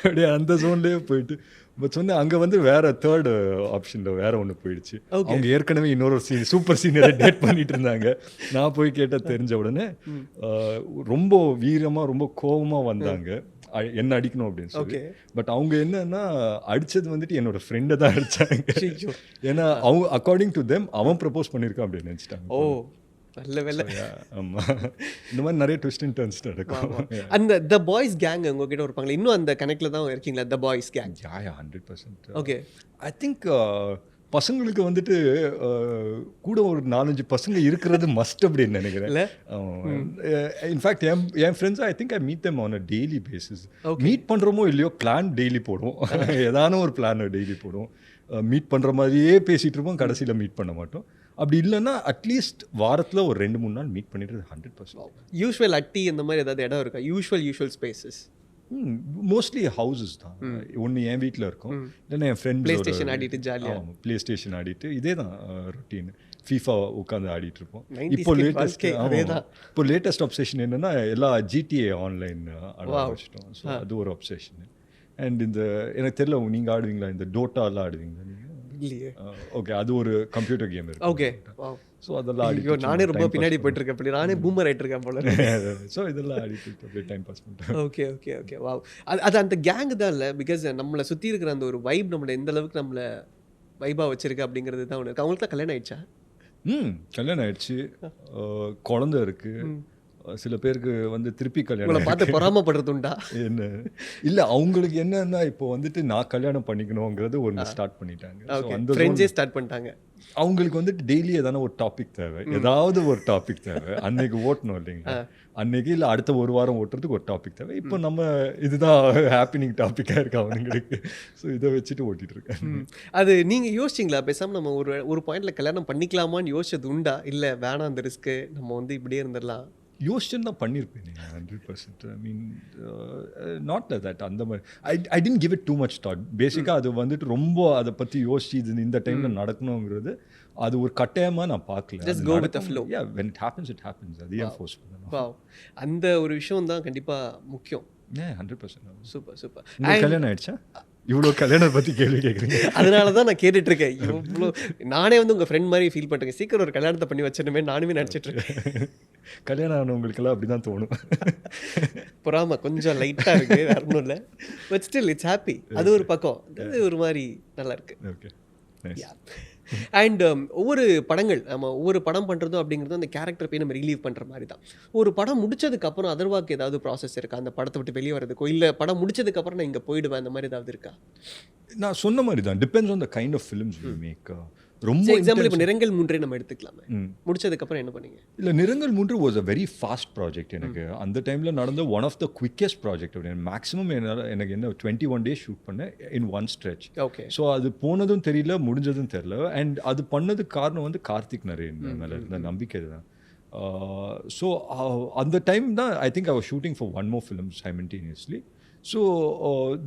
அப்படியே அந்த ஜோன்லேயே போயிட்டு பட் சொன்னேன். அங்கே வந்து வேற 3rd ஆப்ஷனில் வேற ஒன்று போயிடுச்சு. அவங்க ஏற்கனவே இன்னொரு சூப்பர் சீனியரை டேட் பண்ணிட்டு இருந்தாங்க. நான் போய் கேட்டால் தெரிஞ்ச உடனே ரொம்ப வீரமாக ரொம்ப கோபமாக வந்தாங்க என்ன அடிக்கணும் அப்படின்னு சொல்லி. பட் அவங்க என்னன்னா அடிச்சது வந்துட்டு என்னோட ஃப்ரெண்டை தான் அடிச்சாங்க. ஏன்னா அவங்க அக்கார்டிங் டு தெம் அவன் ப்ரப்போஸ் பண்ணியிருக்கான் அப்படின்னு நினச்சிட்டாங்க. ஓ நல்ல வேலை. ஆமா, இந்த மாதிரி நிறைய ட்விஸ்ட் அண்ட் டர்ன்ஸ் நடக்கும். அந்த த பாய்ஸ் கேங் உங்ககிட்ட இருப்பாங்களா? இன்னும் அந்த கனெக்ட்ல தான் இருக்கீங்களா த boys gang? 100%. Okay. I think பசங்களுக்கு வந்துட்டு கூட ஒரு 4-5 பசங்க இருக்கிறது மஸ்ட் அப்படின்னு நினைக்கிறேன். In fact N friends I think I meet them on a daily basis. Meet பண்ணுறோமோ இல்லையோ பிளான் டெய்லி போடுவோம். ஏதான ஒரு பிளான் டெய்லி போடுவோம். மீட் பண்ணுற மாதிரியே பேசிகிட்டு இருப்போம், கடைசியில் மீட் பண்ண மாட்டோம். அப்படி இல்லைன்னா அட்லீஸ்ட் வாரத்தில் ஒரு 2-3 நாள் மீட் பண்ணிட்டு 100%. யூஸ்வல் அட்டி இந்த மாதிரி ஏதாவது இடம் இருக்கா? யூஸ்வல் ஸ்பேசஸ் மோஸ்ட்லி ஹவுசஸ் தான். ஒன்று என் வீட்டில் இருக்கும், இல்லைன்னா என் ஃப்ரெண்ட் ப்ளே ஸ்டேஷன் ஆடிட்டு ஜாலியாக ப்ளே ஸ்டேஷன் ஆடிட்டு இதே தான் ரொட்டீன். ஃபீஃபா உட்காந்து ஆடிட்டு இருப்போம். இப்போ லேட்டஸ்ட் அப்சேஷன் என்னன்னா எல்லா ஜிடிஏ ஆன்லைன் ஆட வச்சுட்டோம். ஸோ அது ஒரு அப்சேஷன். அண்ட் இந்த எனக்கு தெரியல நீங்கள் ஆடுவீங்களா, இந்த டோட்டாலாம் ஆடுவீங்களா நீங்கள்? ஓகே, அது ஒரு கம்ப்யூட்டர் கேம் இருக்கு. ஓகே. ஸோ அதெல்லாம் ஆடிட்டு நானே ரொம்ப பின்னாடி போயிட்டு இருக்கேன், அப்படி நானே பூமர் ஆகிட்டு இருக்கேன் போல. ஸோ இதெல்லாம் ஆடிட்டு அப்படியே டைம் பாஸ் பண்ணிட்டேன். Okay okay okay. வாவ். அது அந்த கேங் தான் இல்லை, பிகாஸ் நம்மளை சுற்றி இருக்கிற அந்த ஒரு வைப் நம்மளை எந்த அளவுக்கு நம்மளை வைபாக வச்சிருக்கு அப்படிங்கிறது தான் ஒன்று இருக்கு. அவங்களுக்கு தான் கல்யாணம் ஆயிடுச்சா? கல்யாணம் ஆயிடுச்சு, குழந்தை இருக்கு. சில பேருக்கு வந்து திருப்பி கல்யாணம் பார்த்து பொறாமப்படுறது உண்டா? என்ன இல்லை, அவங்களுக்கு என்னன்னா இப்போ வந்துட்டு நான் கல்யாணம் பண்ணிக்கணுங்கிறது ஒன்று ஸ்டார்ட் பண்ணிட்டாங்க. அந்த ஃப்ரெண்ட்ஸே ஸ்டார்ட் பண்ணிட்டாங்க. அவங்களுக்கு வந்துட்டு டெய்லி எதான ஒரு டாபிக் தேவை, ஏதாவது ஒரு டாபிக் தேவை. அன்னைக்கு ஓட்டணும் இல்லைங்களா, அன்னைக்கு இல்லை அடுத்த ஒரு வாரம் ஓட்டுறதுக்கு ஒரு டாபிக் தேவை. இப்போ நம்ம இதுதான் ஹாப்பினிங் டாப்பிக்காக இருக்கு அவங்களுக்கு. ஸோ இதை வச்சுட்டு ஓட்டிட்டு இருக்கேன். அது நீங்கள் யோசிச்சிங்களா, பேசாமல் நம்ம ஒரு பாயிண்ட்ல கல்யாணம் பண்ணிக்கலாமான்னு யோசிச்சது உண்டா? இல்லை வேணாம் அந்த ரிஸ்க்கு, நம்ம வந்து இப்படியே இருந்துடலாம் யோசிச்சுன்னு தான் பண்ணியிருப்பேன். 100%. ஐ மீன் நாட் தட் அந்த மாதிரி I didn't give it too much thought. பேசிக்காக அது வந்துட்டு ரொம்ப அதை பற்றி யோசிச்சு இது இந்த டைமில் நடக்கணுங்கிறது அது ஒரு கட்டாயமாக நான் பார்க்கல. Just go with the flow. Yeah, when it happens, it happens. அது ஏன் ஃபோர்ஸ் பண்ணணும்? Wow. அந்த ஒரு விஷயம் தான் கண்டிப்பாக முக்கியம். 100%. Super super. கல்யாணம் ஆயிடுச்சா? இவ்வளோ கல்யாணத்தை பற்றி கேள்வி கேட்குறீங்க. அதனால தான் நான் கேட்டுட்ருக்கேன். இவ்வளோ நானே வந்து உங்கள் ஃப்ரெண்ட் மாதிரி ஃபீல் பண்ணுறேன். சீக்கிரம் ஒரு கல்யாணத்தை பண்ணி வச்சிடணுமே நானுமே நினச்சிட்ருக்கேன். கல்யாணம் ஆனவங்களுக்கெல்லாம் அப்படி தான் தோணும். பொறாம கொஞ்சம் லைட்டாக இருக்குது, வேற ஒன்றும் இல்லை. But still it's happy. அது ஒரு பக்கம், அது ஒரு மாதிரி நல்லா இருக்கு. ஓகே. அண்ட் ஒவ்வொரு படங்கள் நம்ம ஒவ்வொரு படம் பண்ணுறதும் அப்படிங்கிறது அந்த கேரக்டர் போய் நம்ம ரிலீவ் பண்ணுற மாதிரி தான். ஒரு படம் முடிச்சதுக்கப்புறம் அதர்வாக்கு ஏதாவது ப்ராசஸ் இருக்கா அந்த படத்தை விட்டு வெளியே வரதுக்கோ, இல்லை படம் முடிச்சதுக்கப்புறம் நான் இங்கே போயிடுவேன் அந்த மாதிரி ஏதாவது இருக்கா? நான் சொன்ன மாதிரி தான், depends on the kind of films we make. ரொம்ப எக்ஸாம்பிள் இப்போ நிறங்கள் 3 நம்ம எடுத்துக்கலாமே, முடிச்சதுக்கப்புறம் என்ன பண்ணீங்க? இல்லை, Nirangal 3 was a very fast project. எனக்கு அந்த டைமில் நடந்த one of the quickest project. அப்படின்னு மேக்ஸிமம் எனக்கு என்ன 21 days ஷூட் பண்ணேன் in one stretch. Okay. So அது போனதும் தெரியல, முடிஞ்சதும் தெரியல. அண்ட் அது பண்ணதுக்கு காரணம் வந்து கார்த்திக் நரேன் மேலே இருந்த நம்பிக்கை தான். ஸோ அந்த டைம் தான் ஐ think I was shooting for one more film simultaneously. So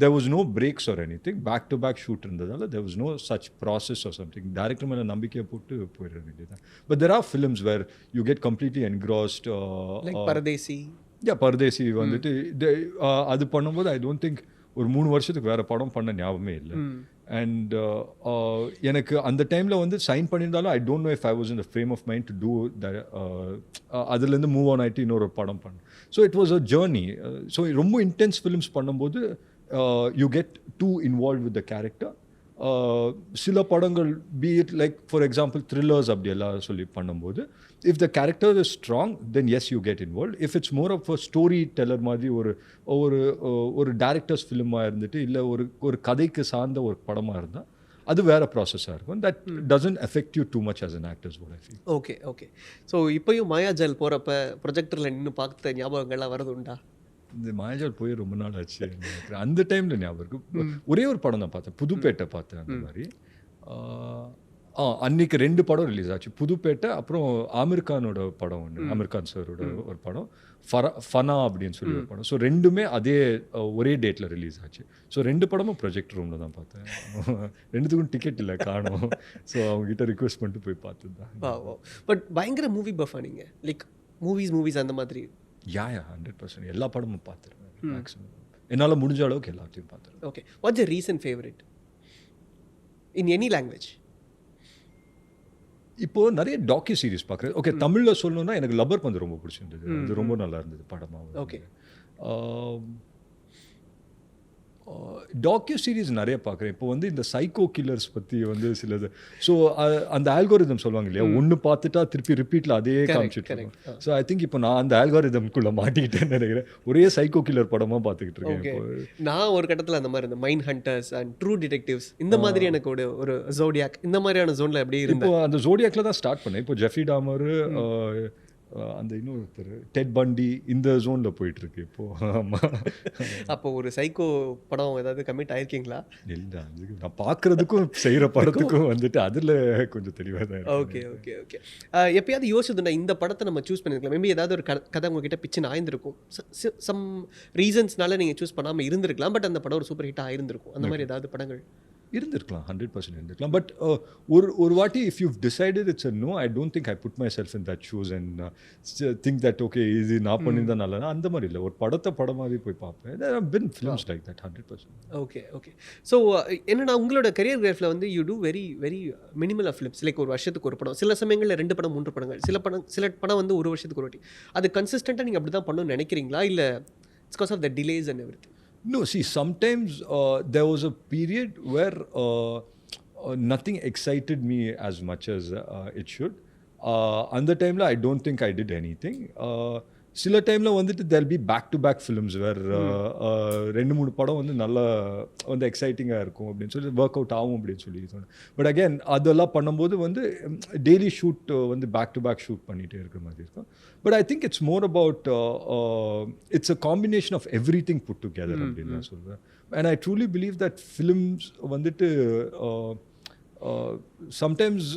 there was no breaks or anything, back to back shoot irundadala there was no such process or something. Director mela nambikaiya pottu poira vendiyadha. But there are films where you get completely engrossed, like Paradesi. Yeah, Paradesi வந்துட்டு அது பண்ணும்போது I don't think ஒரு 3 வருஷத்துக்கு வேறு படம் பண்ண ஞாபகமே இல்லை. அண்ட் எனக்கு அந்த டைமில் வந்து சைன் பண்ணியிருந்தாலும் I don't know if I was in the frame of mind to do the அதுலேருந்து மூவ் ஆன் ஆகிட்டு இன்னொரு படம் பண்ணேன். So it was a journey. So ரொம்ப இன்டென்ஸ் ஃபிலிம்ஸ் பண்ணும்போது you get to involve with the character. சில படங்கள் be it like for example thrillers அப்படியெல்லாம் சொல்லி பண்ணும்போது if the character is strong then yes you get involved. If it's more of a storyteller மாதிரி ஒரு directors ஃபிலிமாக இருந்துட்டு இல்லை ஒரு கதைக்கு சார்ந்த ஒரு படமாக இருந்தால் அது வேறு ப்ராசஸாக இருக்கும். That doesn't effect you too much as an actors what I feel. Okay okay. So இப்போயும் மாயாஜால் போகிறப்ப ப்ரொஜெக்டரில் நின்று பார்த்த ஞாபகங்கள்லாம் வரது உண்டா? இந்த மாயாஜால் போய் ரொம்ப நாள் ஆச்சு. அந்த டைமில் ஞாபகம் இருக்கு. ஒரே ஒரு படம் தான் பார்த்தேன், புதுப்பேட்டை பார்த்தேன். அந்த மாதிரி அன்னைக்கு 2 படம் ரிலீஸ் ஆச்சு, புதுப்பேட்டை அப்புறம் ஆமிர் கானோட படம் ஒன்று, ஆமிர் கான் சாரோட ஒரு படம் ஃபனா அப்படின்னு சொல்லி ஒரு படம். ஸோ ரெண்டுமே ஒரே டேட்டில் ரிலீஸ் ஆச்சு. ஸோ 2 படமும் ப்ரொஜெக்ட் ரூமில் தான் பார்த்தேன். 2த்துக்கும் டிக்கெட் இல்லை, காணும். ஸோ அவங்ககிட்ட ரிக்வெஸ்ட் பண்ணிட்டு போய் பார்த்து தான். பட் பயங்கர மூவி பஃபா நீங்கள், லைக் மூவிஸ் அந்த மாதிரி? யா 100% எல்லா படமும் பார்த்துருவேன் மேக்ஸிமம். என்னால் முடிஞ்ச அளவுக்கு எல்லாத்தையும் பார்த்துருவேன். ஓகே. வாட்ஸ் ய recent favourite in any language? இப்போது நிறைய டாக்யூ சீரிஸ் பார்க்குறேன். ஓகே, தமிழில் சொல்லணும்னா எனக்கு லப்பர் பந்து ரொம்ப பிடிச்சிருந்தது. அது ரொம்ப நல்லா இருந்தது படமாக. ஓகே. டாக்யூ சீரிஸ் நிறைய பார்க்குறேன். இப்போ வந்து இந்த சைக்கோ கில்லர்ஸ் பற்றி வந்து சிலது. ஸோ அந்த ஆல்கோரிதம் சொல்லுவாங்க இல்லையா, ஒன்று பார்த்துட்டா திருப்பி ரிப்பீட்டில் அதே காமிச்சிட்டு. ஸோ ஐ திங்க் இப்போ நான் அந்த ஆல்கோரிதம்குள்ளே மாட்டிக்கிட்டேன்னு நினைக்கிறேன். ஒரே சைக்கோ கில்லர் படமாக பார்த்துக்கிட்டு இருக்கேன். நான் ஒரு கட்டத்தில் அந்த மாதிரி இந்த mind hunters and true detectives இந்த மாதிரி எனக்கு ஒரு ஜோடியாக் இந்த மாதிரியான ஜோனில் எப்படி இருக்கு. இப்போ அந்த ஜோடியாக்கில் தான் ஸ்டார்ட் பண்ணேன். இப்போ ஜெஃப்ரி டாமர், அந்த இன்னொருத்தர் டெட் பண்டி, இந்த ஜோனில் போயிட்டுருக்கு இப்போது. ஆமாம். அப்போ ஒரு சைக்கோ படம் ஏதாவது கமிட் ஆயிருக்கீங்களா? இல்லை, நான் பார்க்குறதுக்கும் செய்கிற படத்துக்கும் வந்துட்டு அதில் கொஞ்சம் தெளிவாக தான். Okay okay okay. எப்பயாவது யோசிச்சுதுண்டா இந்த படத்தை நம்ம சூஸ் பண்ணிருக்கலாம், மேபி ஏதாவது ஒரு கதை உங்ககிட்ட பிச்சு ஆயிருந்திருக்கும், சம் ரீசன்ஸ்னால நீங்கள் சூஸ் பண்ணாமல் இருந்திருக்கலாம், பட் அந்த படம் ஒரு சூப்பர் ஹிட்டாக ஆயிருந்திருக்கும். அந்த மாதிரி ஏதாவது படங்கள் இருந்திருக்கலாம், 100% இருந்திருக்கலாம். பட் ஒரு வாட்டி if you decided it's a no, I don't think I put myself in that shoes and think that okay இது நான் பண்ணியிருந்தா நல்லா. அந்த மாதிரி இல்லை, ஒரு படமாகவே போய் பார்ப்பேன். there have been films like that 100%. Okay okay. So என்னன்னா உங்களோட கரியர் கிராஃபில் வந்து you do very very minimal of films. Like ஒரு வருஷத்துக்கு ஒரு படம், சில சமயங்களில் 2 படம் 3 படங்கள், சில படம் வந்து ஒரு வருஷத்துக்கு ஒரு வாட்டி. அது கன்சிஸ்டண்ட்டாக நீங்கள் அப்படி தான் பண்ணணும்னு நினைக்கிறீங்களா, இல்லை it's because of the delays and everything? No, see, sometimes there was a period where nothing excited me as much as it should. And the time I don't think I did anything. சில டைமில் வந்துட்டு there'll be back-to-back films where 2-3 படம் வந்து நல்லா வந்து எக்ஸைட்டிங்காக இருக்கும் அப்படின்னு சொல்லி ஒர்க் அவுட் ஆகும் அப்படின்னு சொல்லி தோணும். பட் அகேன் அதெல்லாம் பண்ணும்போது வந்து டெய்லி ஷூட் வந்து பேக் ஷூட் பண்ணிகிட்டே இருக்கிற மாதிரி இருக்கும். But I think it's more about it's a combination of everything put together அப்படின்னு நான் சொல்வேன். And I truly believe that films வந்துட்டு சம்டைம்ஸ்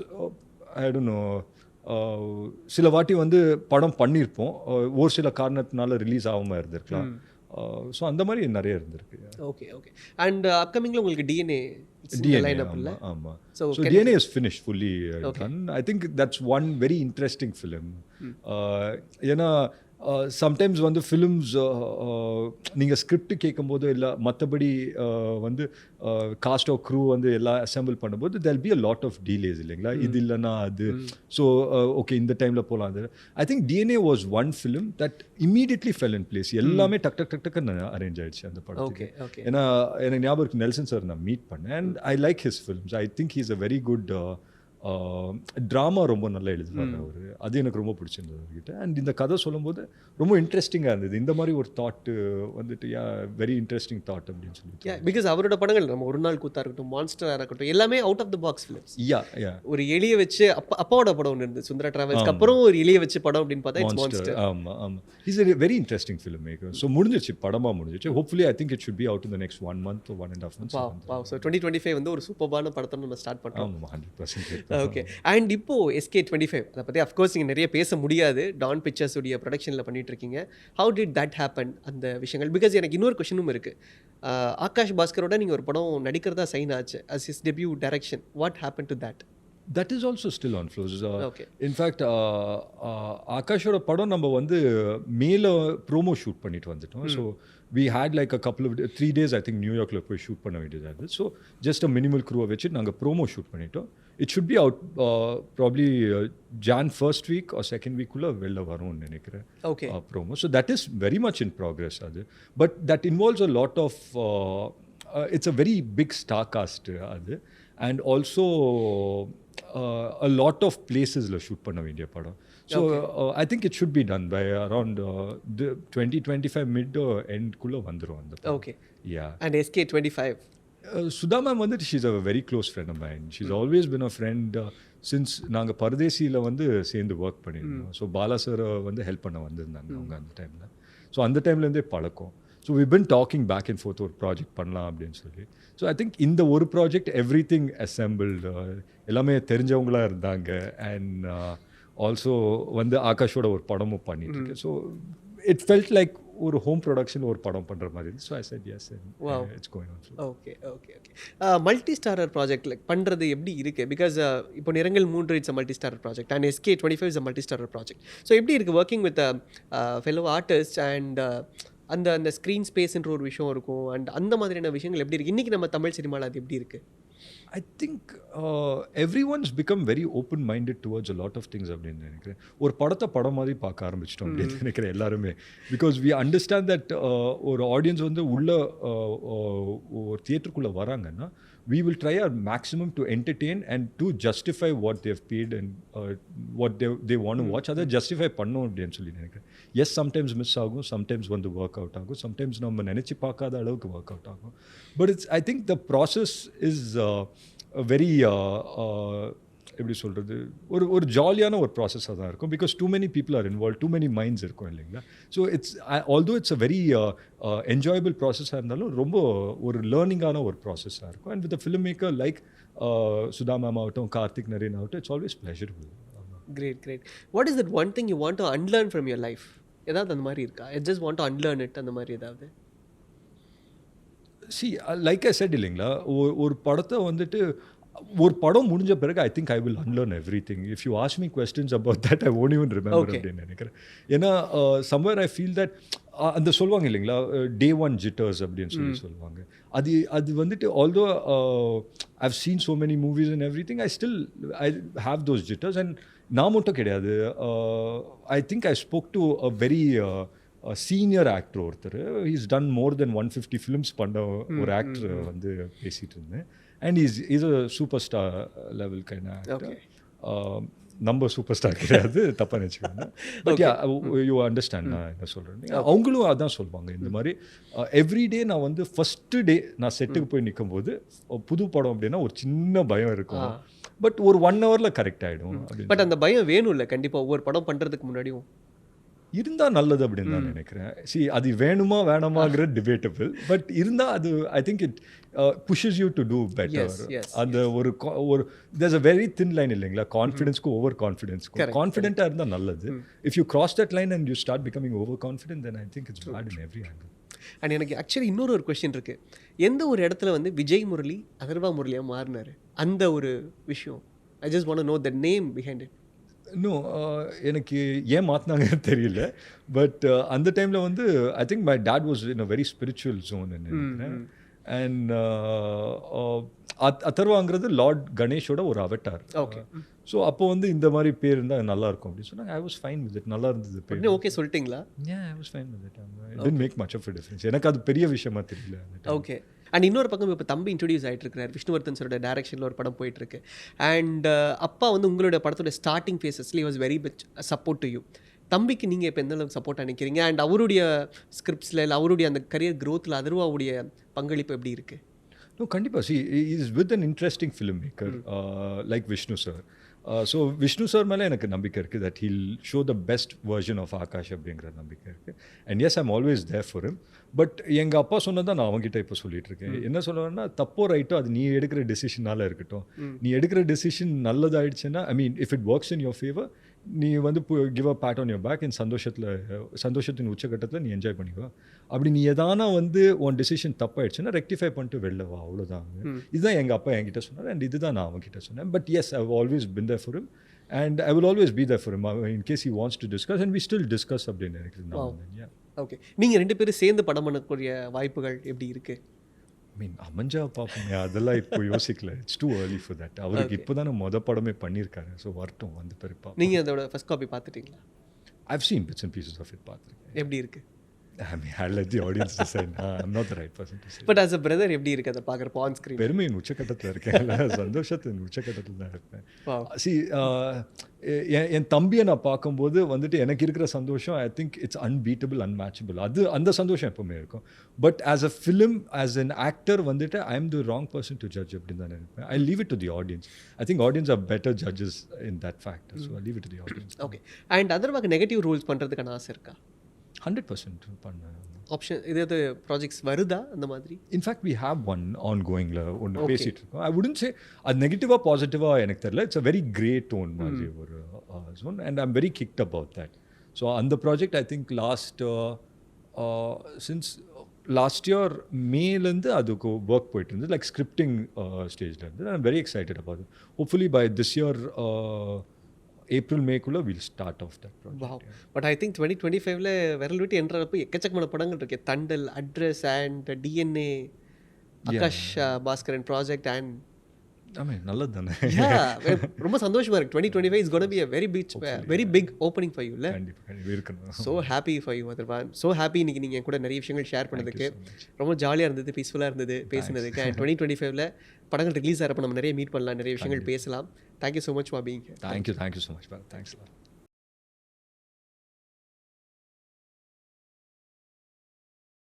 ஐ டோன்ட் நோ, சில வாட்டி வந்து படம் பண்ணியிருப்போம், ஒரு சில காரணத்தினால ரிலீஸ் ஆகாமல் இருந்திருக்கலாம். ஸோ அந்த மாதிரி நிறைய இருந்திருக்கு. Okay okay. அண்ட் அப்கமிங்கில் உங்களுக்கு டிஎன்ஏ லைனப் இல்லை? ஆமாம். So DNA is finish fully done. I think that's one very interesting film. ஏன்னா சம்டைம்ஸ் வந்து ஃபிலிம்ஸ் நீங்கள் ஸ்கிரிப்ட் கேட்கும்போது இல்லை மற்றபடி வந்து காஸ்ட் ஆஃப் க்ரூ வந்து எல்லாம் அசம்பிள் பண்ணும்போது there'll be a lot of delays இல்லைங்களா இது இல்லைன்னா அது ஸோ ஓகே இந்த டைமில் போகலாம் அது I think DNA was one film that immediately fell in place எல்லாமே டக் டக் டக் டக்குன்னு அரேஞ்ச் ஆயிடுச்சு அந்த படத்துக்கு ஏன்னா எனக்கு ஞாபகம் இருக்கு நெல்சன் சார் நான் மீட் பண்ணேன் and I like his films I think he's a very good drama ரொம்ப நல்லா எழுதுவாங்க அவர் அது எனக்கு ரொம்ப பிடிச்சிருந்தது அவர்கிட்ட அண்ட் இந்த கதை சொல்லும்போது ரொம்ப இன்ட்ரெஸ்டிங்காக இருந்தது இந்த மாதிரி ஒரு தாட்டு வந்துட்டு வெரி இன்ட்ரெஸ்டிங் தாட் அப்படின்னு சொல்லிட்டு பிகாஸ் அவரோட படங்கள் நம்ம ஒரு நாள் கூத்தா இருக்கட்டும் மான்ஸ்டராக இருக்கட்டும் எல்லாமே out of the box films ஒரு எளிய வச்சு அப்பாவோட படம் ஒன்று இருந்தது சுந்தரா டிராவல்ஸ்க்கு அப்புறம் ஒரு எளிய வச்சு படம் அப்படின்னு பார்த்தா இட்ஸ் மான்ஸ்டர் ஆமாம் ஆமாம் is a very interesting film maker so முடிஞ்சிச்சு படமாக முடிஞ்சிச்சு hopefully I think it should be out in the next 1 month or 1.5 months so 2025 வந்து ஒரு சூப்பர்பான படத்தை நம்ம ஸ்டார்ட் பண்ணுறோம் ஆமாம் 100% ஓகே அண்ட் இப்போ SK25 அதை பற்றி அஃப்கோர்ஸ் நீங்கள் நிறைய பேச முடியாது டான் பிக்சர்ஸ் உடைய ப்ரொடக்ஷனில் பண்ணிட்டு இருக்கீங்க ஹவு டிட் தட் ஹேப்பன் அந்த விஷயங்கள் பிகாஸ் எனக்கு இன்னொரு கொஷனும் இருக்குது ஆகாஷ் பாஸ்கரோட நீங்கள் ஒரு படம் நடிக்கிறதா சைன் ஆச்சு as his debut direction what happen to that that is also still on flows Okay. in fact ஆகாஷோட படம் நம்ம வந்து மேல ப்ரோமோ ஷூட் பண்ணிட்டு வந்துட்டோம் so we had like a couple of 3 days I think நியூயார்க்ல போய் ஷூட் பண்ண வேண்டியதாக இருந்தது ஸோ ஜஸ்ட் அ மினிமல் க்ரூவை வச்சு நாங்கள் ப்ரோமோ ஷூட் பண்ணிட்டோம் it should be out probably Jan first week or second week குள்ள வெளில வரும்னு நினைக்கிறேன் okay promo so that is very much in progress அது but that involves a lot of it's a very big star cast அது and also a lot of places-ல shoot பண்ண வேண்டிய படம் so I think it should be done by around 2025 mid end குள்ள வந்துரும் அந்த படம் okay yeah and SK25 Sudha ma'am வந்துட்டு she's a very close friend of mine she's always been a friend since நாங்கள் பரதேசியில் வந்து சேர்ந்து ஒர்க் பண்ணியிருந்தோம் so Bala sir வந்து ஹெல்ப் பண்ண வந்திருந்தாங்க அவங்க அந்த டைமில் ஸோ அந்த டைம்லேருந்தே பழக்கம் so we been talking back and forth ஒரு ப்ராஜெக்ட் பண்ணலாம் அப்படின்னு சொல்லி ஸோ ஐ திங்க் இந்த ஒரு ப்ராஜெக்ட் எவ்ரி திங் அசம்பிள்டு எல்லாமே தெரிஞ்சவங்களாக இருந்தாங்க அண்ட் ஆல்சோ வந்து ஆகாஷோட ஒரு படமும் பண்ணிட்டு இருக்கு ஸோ இட் ஃபெல்ட் லைக் ஒரு ஹோம் ப்ரொடக்ஷன் ஒரு படம் பண்ணுற மாதிரி so I set S it's going on okay okay okay multi starrer project like பண்ணுறது எப்படி இருக்குது பிகாஸ் இப்போ Nirangal 3 it's a multi starrer project and SK25 is a multi starrer project so எப்படி இருக்குது working with fellow artist and அந்த அந்த screen ஸ்பேஸ்ன்ற ஒரு விஷயம் இருக்கும் அண்ட் அந்த மாதிரியான விஷயங்கள் எப்படி இருக்குது இன்றைக்கி நம்ம தமிழ் சினிமாவில் அது எப்படி இருக்குது I think everyone's become very open-minded towards a lot of things அப்படின்னு நினைக்கிறேன் ஒரு படத்தை படம் மாதிரி பார்க்க ஆரம்பிச்சிட்டோம் அப்படின்னு நினைக்கிறேன் எல்லாருமே பிகாஸ் வி அண்டர்ஸ்டாண்ட் தட் ஒரு ஆடியன்ஸ் வந்து உள்ள ஒரு தியேட்டருக்குள்ளே வராங்கன்னா we will try our maximum to entertain and to justify what they've paid and what they want to watch அதை justify பண்ணோம் அப்படின்னு சொல்லி நினைக்கிறேன் எஸ் சம்டைம்ஸ் மிஸ் ஆகும் சம்டைம்ஸ் வந்து ஒர்க் அவுட் ஆகும் சம்டைம்ஸ் நம்ம நினச்சி பார்க்காத அளவுக்கு ஒர்க் அவுட் ஆகும் but it's I think the process is very எப்படி சொல்கிறது ஒரு ஜாலியான ஒரு ப்ராசஸாக தான் இருக்கும் because too many people are involve too many minds இருக்கும் இல்லைங்களா so it's although it's a very enjoyable ப்ராசஸாக இருந்தாலும் ரொம்ப ஒரு லேர்னிங்கான ஒரு ப்ராசஸாக இருக்கும் and with filmmaker like Sudha ma'am ஆகட்டும் கார்த்திக் நரேன் ஆகட்டும் it's always pleasurable great great what is that one thing you want to unlearn from your life ஏதாவது அந்த மாதிரி இருக்கா I just want to unlearn it அந்த மாதிரி ஏதாவது சி லைக் ஐ செட் இல்லைங்களா ஒரு படத்தை வந்துட்டு ஒரு படம் முடிஞ்ச பிறகு I think I will unlearn every thing if you ask me questions about that I won't even remember அப்படின்னு நினைக்கிறேன் ஏன்னா சம்வேர் ஐ ஃபீல் தட் அந்த சொல்லுவாங்க இல்லைங்களா டே ஒன் ஜிட்டர்ஸ் அப்படின்னு சொல்லுவாங்க அது வந்துட்டு although I've seen so many movies and every thing I have those jitters and நான் மட்டும் கிடையாது I think I spoke to a very senior actor ஒருத்தர் he's done more than 150 films பண்ண ஒரு ஆக்டர் வந்து பேசிகிட்டு இருந்தேன் and he's a superstar level kind of actor நம்ம சூப்பர் ஸ்டார் கிடையாது தப்பாக நினச்சிக்கோங்க பட் யூ அண்டர்ஸ்டாண்ட் நான் என்ன சொல்கிறேன் அவங்களும் அதான் சொல்லுவாங்க இந்த மாதிரி எவ்ரிடே நான் வந்து ஃபஸ்ட்டு டே நான் செட்டுக்கு போய் நிற்கும் போது புது படம் அப்படின்னா ஒரு சின்ன பயம் இருக்கும் பட் ஒரு 1 hourல கரெக்ட் ஆகிடும் பட் அந்த பயம் வேணும் இல்லை கண்டிப்பாக ஒவ்வொரு படம் பண்ணுறதுக்கு முன்னாடியும் இருந்தால் நல்லது அப்படின்னு தான் நினைக்கிறேன் சி அது வேணுமா வேணாமாங்கிற டிபேட்டபிள் பட் இருந்தால் அது I think it pushes you to do better அந்த ஒரு there's a very thin line இல்லைங்களா கான்ஃபிடென்ஸ்க்கும் ஓவர் கான்ஃபிடென்ஸ்க்கும் கான்ஃபிடென்ட்டாக இருந்தால் நல்லது if you cross that line and you start becoming over confident then I think it's bad in every angle and எனக்கு actually இன்னொரு கொஸ்டின் இருக்குது எந்த ஒரு இடத்துல வந்து விஜய் முரளி அதர்வா முரளியாக மாறினார் அந்த ஒரு விஷயம் I just want to know the name behind it இன்னும் எனக்கு ஏன் மாற்றினாங்கன்னு தெரியல. பட் அந்த டைமில் வந்து I think my dad was in a very spiritual zone நினைக்கிறேன். அண்ட் அதர்வாங்கிறது லார்ட் கணேஷோட ஒரு அவட்டார். ஓகே. ஸோ அப்போ வந்து இந்த மாதிரி பேர் இருந்தால் நல்லா இருக்கும் அப்படின்னு சொன்னாங்க. I was fine with it. நல்லா இருந்தது பேர். ஓகே சொல்லிட்டீங்களா? I was fine with it. It didn't make much of a difference. எனக்கு அது பெரிய விஷயமா தெரியல. ஓகே. அண்ட் இன்னொரு பக்கம் இப்போ தம்பி இன்ட்ரடியூஸ் ஆகிட்டு இருக்கிறார். விஷ்ணுவர்தன் சாரோட டைரக்ஷனில் ஒரு படம் போயிட்டுருக்கு. அண்ட் அப்பா வந்து உங்களோட படத்தோட ஸ்டார்டிங் ஃபேஸஸ்லேயே was very much support to you. தம்பிக்கு நீங்கள் இப்போ எந்த அளவுக்கு சப்போர்ட் நினைக்கிறீங்க? அண்ட் அவருடைய ஸ்கிரிப்ட்ஸில் இல்லை அவருடைய அந்த கரியர் க்ரோத்தில் அதர்வாவுடைய பங்களிப்பு எப்படி இருக்குது? No, கண்டிப்பாக. See, he is with an interesting filmmaker like Vishnu sir. So Vishnu sir மேலே எனக்கு நம்பிக்கை இருக்குது that he'll show the best version of Aakash அப்படிங்கிற நம்பிக்கை இருக்குது. And yes I'm always there for him. But எங்கள் அப்பா சொன்னதான் நான் அவங்ககிட்ட இப்போ சொல்லிட்டு இருக்கேன். என்ன சொல்லுவேன்னா, தப்போ ரைட்டோ அது நீ எடுக்கிற டெசிஷனால இருக்கட்டும். நீ எடுக்கிற டெசிஷன் நல்லதாயிடுச்சுன்னா, I mean if it works in your favour, நீ வந்து give a pat on your back. என் சந்தோஷத்தின் உச்சக்கட்டத்தில் நீ என்ஜாய் பண்ணிக்கோ. அப்படி நீ எதானா வந்து உன் டெசிஷன் தப்பாயிடுச்சுன்னா ரெக்டிஃபை பண்ணிட்டு வெளில வா, அவ்வளோதான். இதுதான் எங்கள் அப்பா என்கிட்ட சொன்னார். அண்ட் இதுதான் நான் அவங்ககிட்ட சொன்னேன். But yes, I have always been there for him and I will always be there for him in case he wants to discuss, and we still discuss அப்படின்னு நினைக்கிறேன். ஓகே. நீங்கள் ரெண்டு பேரும் சேர்ந்து படம் பண்ணக்கூடிய வாய்ப்புகள் எப்படி இருக்குது? ஐ மீன் அமைஞ்சா பார்ப்போங்க, அதெல்லாம் இப்போ யோசிக்கல. It's too early for that. அவருக்கு இப்போ தானே படமே பண்ணியிருக்காரு. ஸோ வரட்டும், வந்து பெருப்பா. நீங்கள் அதோட ஃபர்ஸ்ட் காப்பி பார்த்துட்டீங்களா? I've seen bits and pieces of it. பார்த்துருக்கேன். எப்படி இருக்குது? I mean, I'll let the audience decide. I'm not the right person to say. But as a brother, எப்படி இருக்கு அதை பார்க்குறப்போ ஆன் ஸ்க்ரீன்? பெருமையின் உச்சக்கட்டத்தில் இருக்கேன், சந்தோஷத்தின் உச்சக்கட்டத்தில் தான் இருப்பேன். See, என் தம்பியை நான் பார்க்கும்போது வந்துட்டு எனக்கு இருக்கிற சந்தோஷம் I think it's unbeatable, unmatchable. அந்த சந்தோஷம் எப்பவுமே இருக்கும். But as a film, as an actor வந்துட்டு I am the wrong person to judge அப்படின்னு தான் நினைப்பேன். I leave it to the audience. I think audience are better judges in that factor. So I leave it to the audience. Okay. And அதர்வாக்கு negative roles பண்ணுறதுக்கான ஆசை இருக்கா? 100% பண்ணேன். Option ஏதாவது projects வருதா அந்த மாதிரி? In fact we have one on கோயிங்கில் ஒன்று பேசிகிட்டு இருக்கோம். ஐ வுடன்ட் சே அது நெகட்டிவாக பாசிட்டிவாக எனக்கு தெரியல. It's a very grey tone மாதிரி ஒரு zone. And I'm very kicked about that. So அந்த project I think since last year மேலேருந்து அதுக்கு ஒர்க் போயிட்டு இருந்தது, லைக் ஸ்கிரிப்டிங் ஸ்டேஜில் இருந்து. I'm very excited about it. Hopefully by this year April மேக்குள்ளே will start off that project. But I think 2025ல விரல் விட்டு என்றப்போ எக்கச்சக்கமான படங்கள் இருக்கு. Thandal, Address and DNA, Aakash Bhaskaran project and ஐ மீன் நல்லது தானே. ரொம்ப சந்தோஷமா இருக்கு. 2025 is going to be a very big opening for you இல்ல? கண்டிப்பாக இருக்கணும். So happy for you Atharvaa. So happy இன்னைக்கு நீங்க கூட நிறைய விஷயங்கள் ஷேர் பண்ணதுக்கு. ரொம்ப ஜாலியாக இருந்தது, பீஸ்ஃபுல்லாக இருந்தது பேசுனதுக்கு. அண்ட் 2025ல படங்கள் ரிலீஸ் ஆகிறப்ப நம்ம நிறைய மீட் பண்ணலாம், நிறைய விஷயங்கள் பேசலாம். Thank you so much for being here. Thank you so much. Thanks a lot.